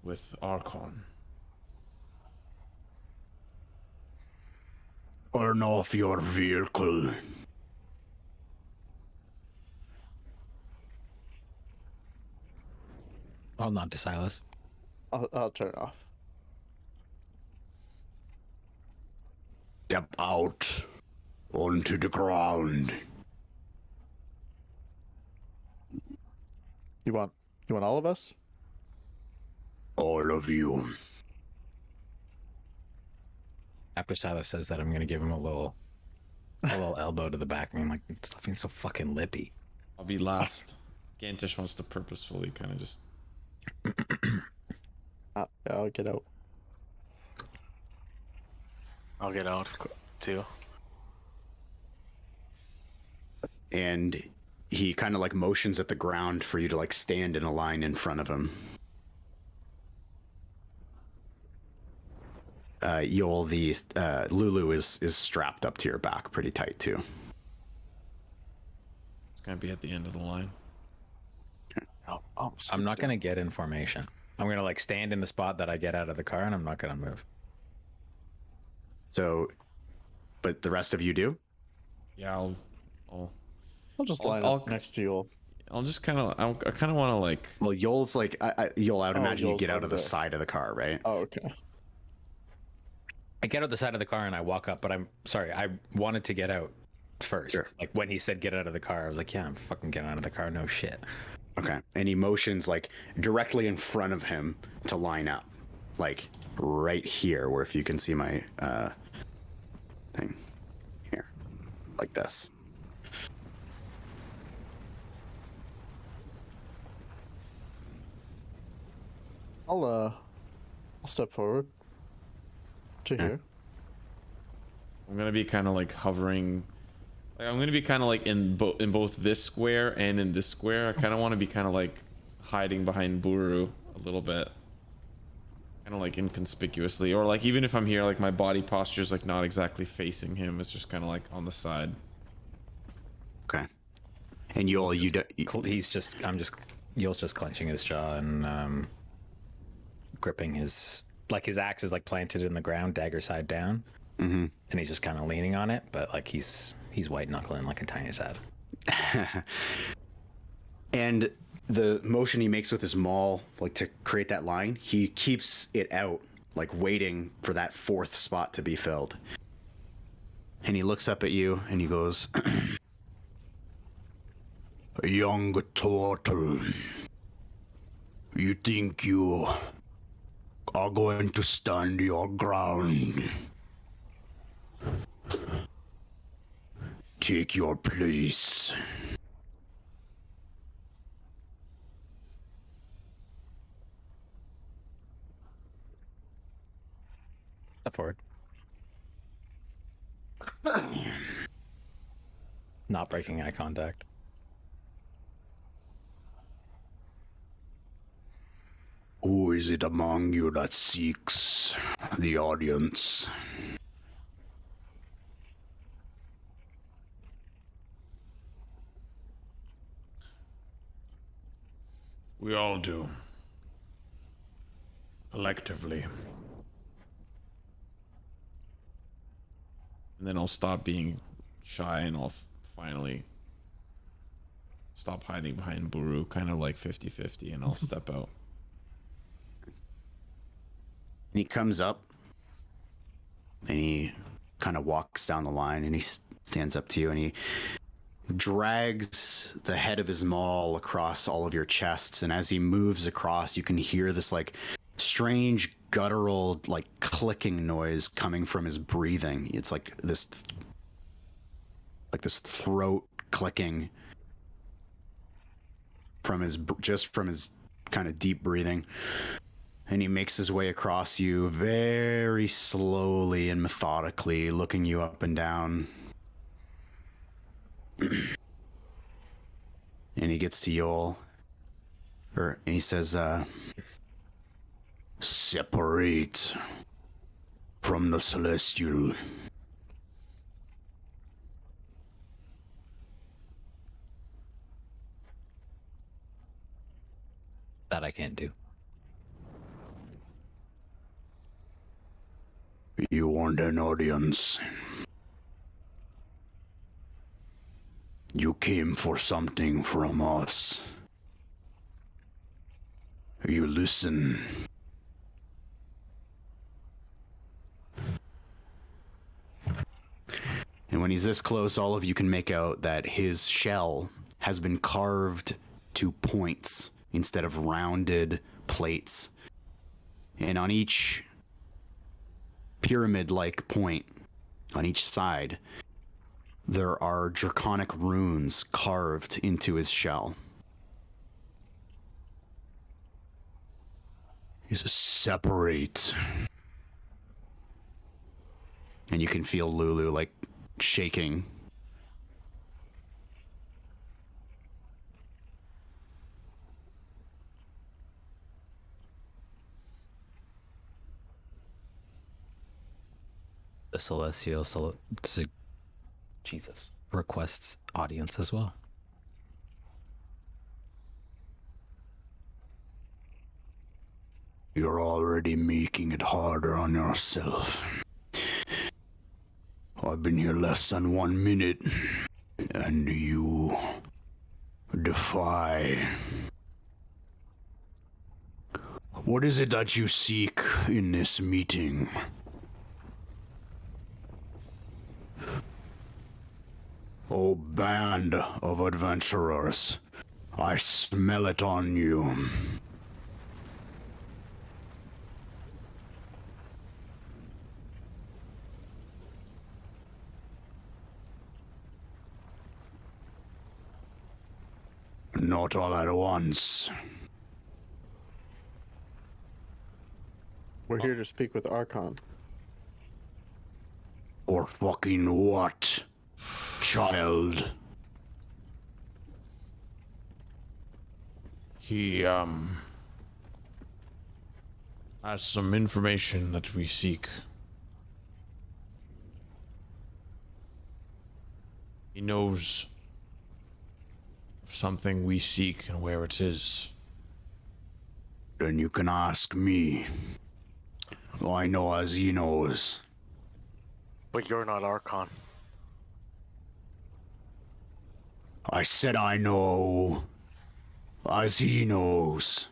with Archon. Turn off your vehicle. I'll nod to Silas. I'll turn it off. Step out onto the ground. You want all of us? All of you. After Silas says that, I'm gonna give him a little elbow to the back. I mean, like, stop being so fucking lippy. I'll be last. Gantash wants to purposefully kind of just. Yeah, I'll get out. I'll get out too. And he kind of like motions at the ground for you to like stand in a line in front of him. Yoll, the Lulu is strapped up to your back pretty tight too. It's gonna be at the end of the line. I'm not gonna get in formation. I'm gonna like stand in the spot that I get out of the car, and I'm not gonna move. So, but the rest of you do? Yeah, I'll just line up next to you. I'll just kind of, I kind of want to like. Well, Yoll's like, Yoll, I would imagine you Yoll's get out like of the the- side of the car, right? Oh, okay. I get out the side of the car and I walk up, but I'm sorry, I wanted to get out first. Sure. Like when he said get out of the car, I was like, yeah, I'm fucking getting out of the car, no shit. Okay. And he motions like directly in front of him to line up. Like right here, where if you can see my thing. Here. Like this. I'll step forward to here. I'm gonna be kind of like hovering. Like, I'm gonna be kind of like in both this square and in this square. I kind of want to be kind of like hiding behind Buru a little bit, kind of like inconspicuously, or like even if I'm here, like my body posture is like not exactly facing him. It's just kind of like on the side. Okay. And Yoll, you don't. Yoll's just clenching his jaw and gripping his axe is like planted in the ground, dagger side down, and he's just kind of leaning on it, but like he's white knuckling like a tiny sad. And the motion he makes with his maul, like to create that line, he keeps it out, like waiting for that fourth spot to be filled. And he looks up at you and he goes, "Young Tortle, you think you are going to stand your ground? Take your place." Step forward. Not breaking eye contact. Who is it among you that seeks the audience? We all do. Collectively. And then I'll stop being shy and I'll finally stop hiding behind Buru, kind of like 50-50, and I'll step out. And he comes up and he kind of walks down the line and he stands up to you and he drags the head of his maul across all of your chests. And as he moves across, you can hear this like strange guttural like clicking noise coming from his breathing. It's like this throat clicking from his kind of deep breathing. And he makes his way across you very slowly and methodically, looking you up and down. And he gets to Yoll. And he says, "Separate from the celestial." That I can't do. You want an audience. You came for something from us. You listen. And when he's this close, all of you can make out that his shell has been carved to points instead of rounded plates. And on each pyramid-like point, on each side, there are draconic runes carved into his shell. He says, separate. And you can feel Lulu, like, shaking. The celestial Jesus requests audience as well. You're already making it harder on yourself. I've been here less than 1 minute, and you defy. What is it that you seek in this meeting? Oh, band of adventurers, I smell it on you. Not all at once. We're here to speak with Archon. Or fucking what, child? He has some information that we seek. He knows something we seek and where it is. Then you can ask me. I know as he knows. But you're not Archon. I said I know as he knows.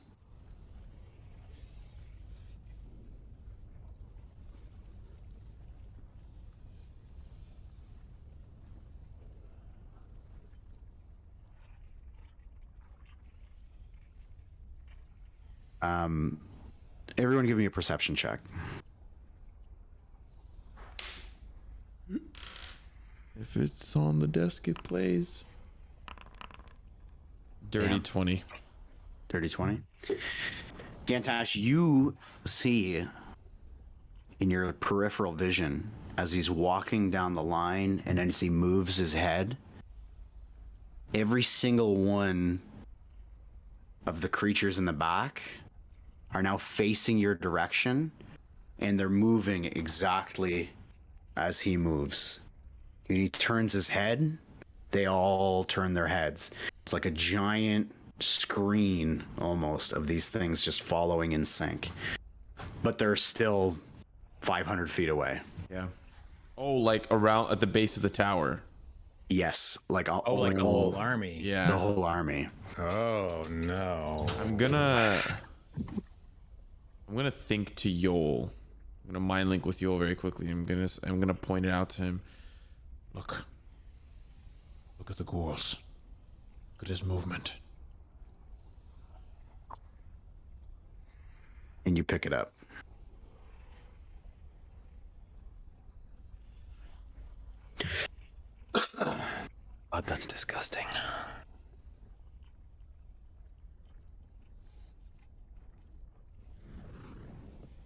Everyone give me a perception check. If it's on the desk, it plays. Dirty 20. Dirty 20. Gantash, you see in your peripheral vision as he's walking down the line and as he moves his head, every single one of the creatures in the back are now facing your direction, and they're moving exactly as he moves. When he turns his head, they all turn their heads. It's like a giant screen, almost, of these things just following in sync. But they're still 500 feet away. Yeah. Oh, like around at the base of the tower. Yes, like Oh, like a whole army. Yeah. The whole army. Oh no. I'm gonna think to Yoll. I'm gonna mind link with Yoll very quickly. I'm gonna point it out to him. Look at the ghouls. Look at his movement. And you pick it up. God, that's disgusting.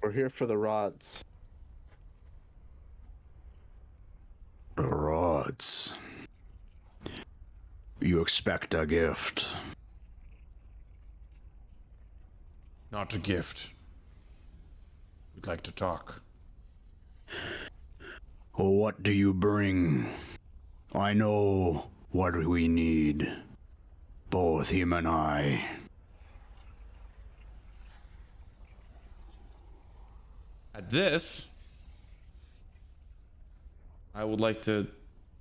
We're here for the rods. The rods. You expect a gift. Not a gift. We'd like to talk. What do you bring? I know what we need. Both him and I. At this, I would like to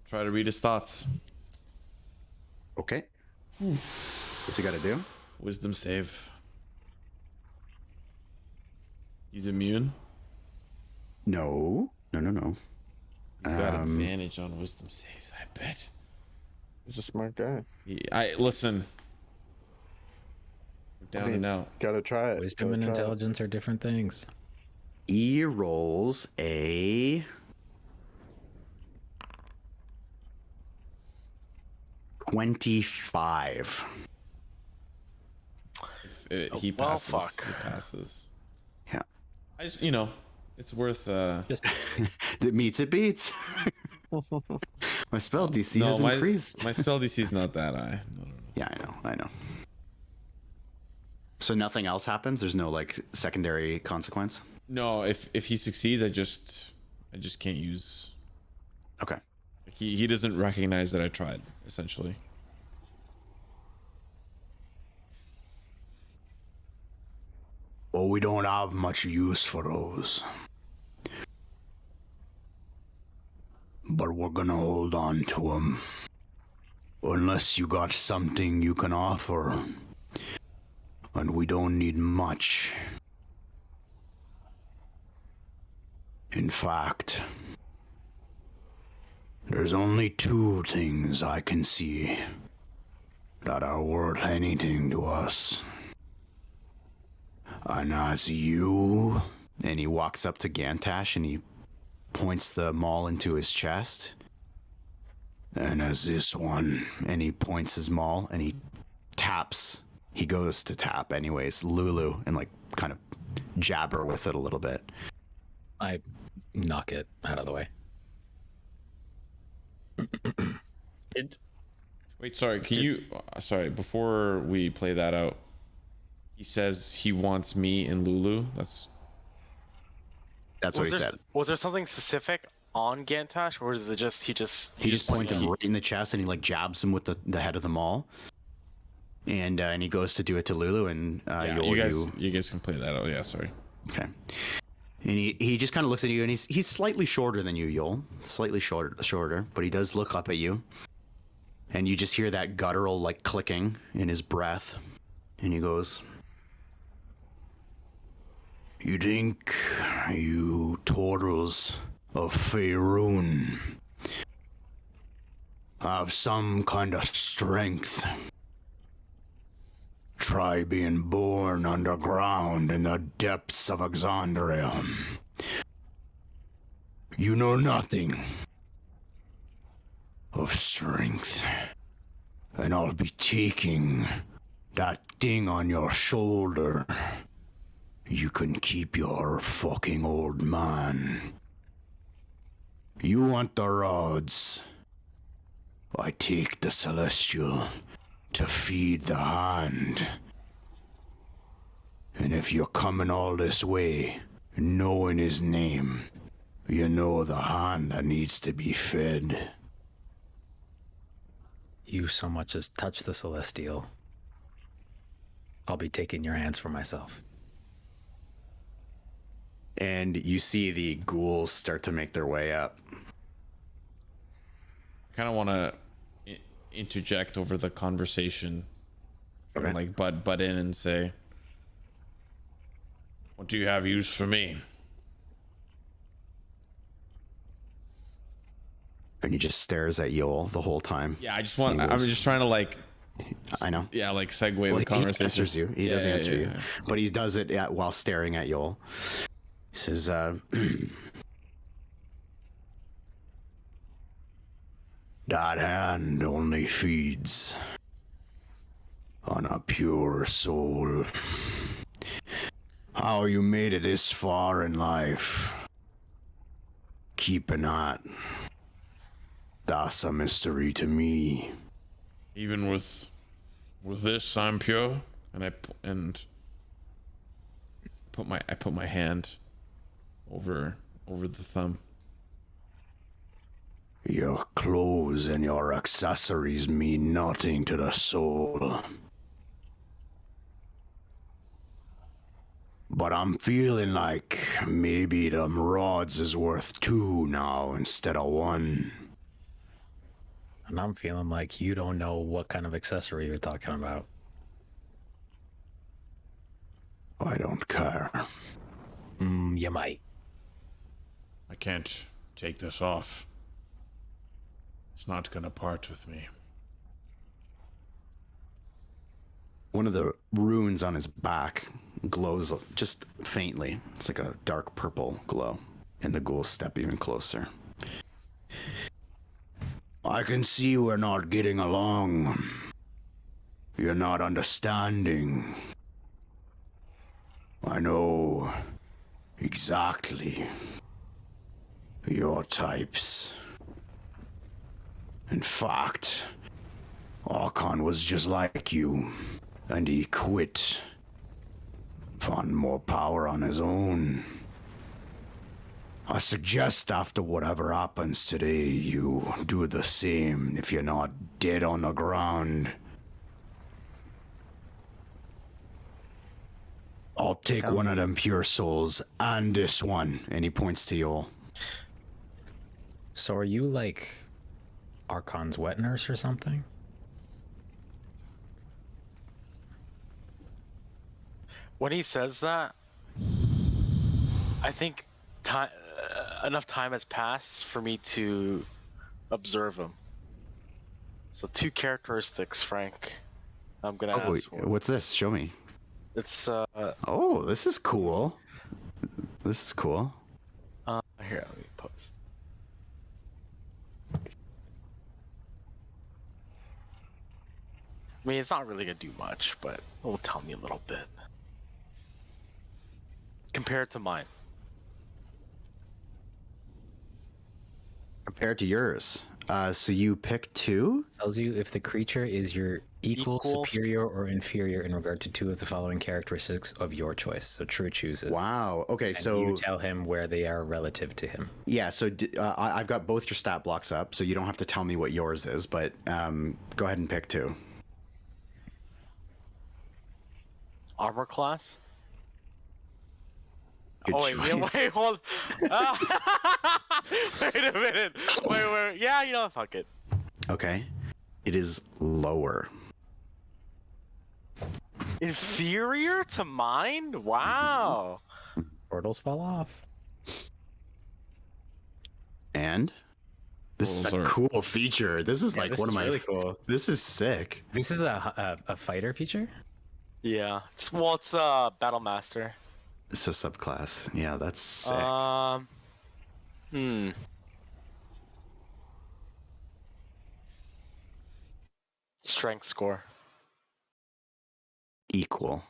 try to read his thoughts. Okay. What's he got to do? Wisdom save. He's immune. No. He's got advantage on wisdom saves, I bet. He's a smart guy. I listen. We're down and out. Gotta try it. Wisdom and intelligence are different things. He rolls a 25. He well, passes. fuck. He passes. Yeah. I just, it's worth. Just It meets, it beats. My spell DC has increased. My spell DC is not that high. No. Yeah, I know. So nothing else happens? There's no like secondary consequence? No, if he succeeds, I just can't use. Okay. He doesn't recognize that I tried, essentially. Well, we don't have much use for those. But we're gonna hold on to them. Unless you got something you can offer. And we don't need much. In fact, there's only 2 things I can see that are worth anything to us. And that's you. And he walks up to Gantash and he points the maul into his chest. And as this one. And he points his maul and he taps. He goes to tap anyways, Lulu, and like kind of jabber with it a little bit. I knock it out of the way. Wait, sorry. Can you? Sorry. Before we play that out, he says he wants me and Lulu. That's what he said. Was there something specific on Gantash, or is it just he just points him right in the chest and he like jabs him with the head of the maul. And he goes to do it to Lulu and you guys can play that out. Yeah, sorry. Okay. And he just kind of looks at you and he's slightly shorter than you, Yoll. Slightly shorter, but he does look up at you. And you just hear that guttural like clicking in his breath. And he goes, "You think you Tortles of Faerun have some kind of strength? Try being born underground in the depths of Exandria. You know nothing of strength, and I'll be taking that thing on your shoulder. You can keep your fucking old man. You want the rods? I take the celestial to feed the hand. And if you're coming all this way, knowing his name, you know the hand that needs to be fed." You so much as touch the celestial, I'll be taking your hands for myself. And you see the ghouls start to make their way up. I kind of want to interject over the conversation. Okay. And like butt in and say, "What do you have use for me?" And he just stares at Yoll the whole time. Yeah, I'm just trying to like. I know. Yeah, like segue the He conversation. answers you. He does answer you. yeah. But he does it while staring at Yoll. He says, "That hand only feeds on a pure soul. How you made it this far in life, keeping that, that's a mystery to me." Even with this, I'm pure, and I put my hand over the thumb. Your clothes and your accessories mean nothing to the soul. But I'm feeling like maybe them rods is worth 2 now instead of 1. And I'm feeling like you don't know what kind of accessory you're talking about. I don't care. you might. I can't take this off. It's not gonna part with me. One of the runes on his back glows just faintly. It's like a dark purple glow, and the ghouls step even closer. I can see we're not getting along. You're not understanding. I know exactly your types. In fact, Archon was just like you, and he quit. Found more power on his own. I suggest after whatever happens today, you do the same if you're not dead on the ground. I'll take one of them pure souls and this one. And he points to Yoll. So are you like Archon's wet nurse or something? When he says that, I think enough time has passed for me to observe him. So 2 characteristics, Frank. I'm gonna ask for. What's this? Show me. It's Oh, this is cool. This is cool. here, let me post. I mean, it's not really gonna do much, but it will tell me a little bit. Compared to mine. Compared to yours. So you pick 2? Tells you if the creature is your equal, Equal. superior, or inferior in regard to 2 of the following characteristics of your choice. So True chooses. Wow. Okay, And so you tell him where they are relative to him. yeah, so I've got both your stat blocks up, so you don't have to tell me what yours is, but go ahead and pick 2. Armor class? Good wait, choice. wait, hold. Wait a minute. Wait. Yeah, you know, fuck it. Okay. It is lower. Inferior to mine? Wow. Portals fall off. And this is Those a are- cool feature. This is like this one of is my really cool. This is sick. This is a fighter feature? Yeah. It's Battle Master. It's a subclass. Yeah, that's sick. Strength score. Equal.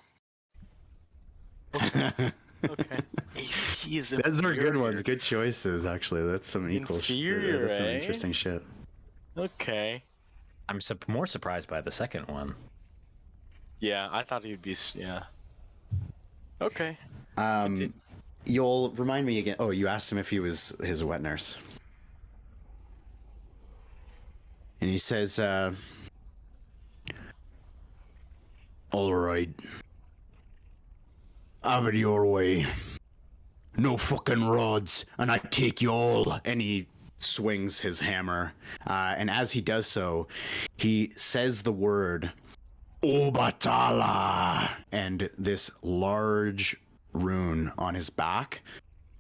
Okay. AC is Those are good ones. inferior. Good choices, actually. That's some equal shit. Inferior, That's some eh? interesting shit. Okay. I'm more surprised by the second one. Yeah, I thought he'd be. Yeah. Okay. You'll remind me again. Oh, you asked him if he was his wet nurse. And he says, all right. Have it your way. No fucking rods, and I take you all. And he swings his hammer. And as he does so, he says the word Obatala. And this large rune on his back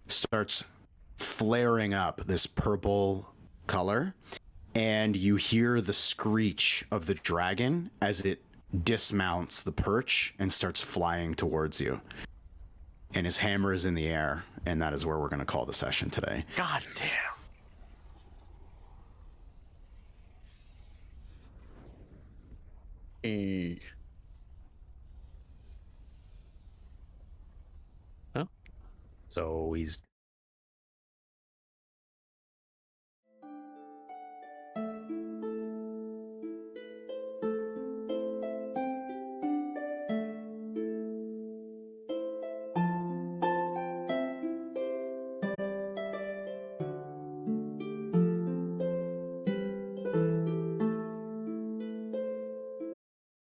starts flaring up this purple color. And you hear the screech of the dragon as it dismounts the perch and starts flying towards you. And his hammer is in the air, and that is where we're going to call the session today. God damn. Eh. So he's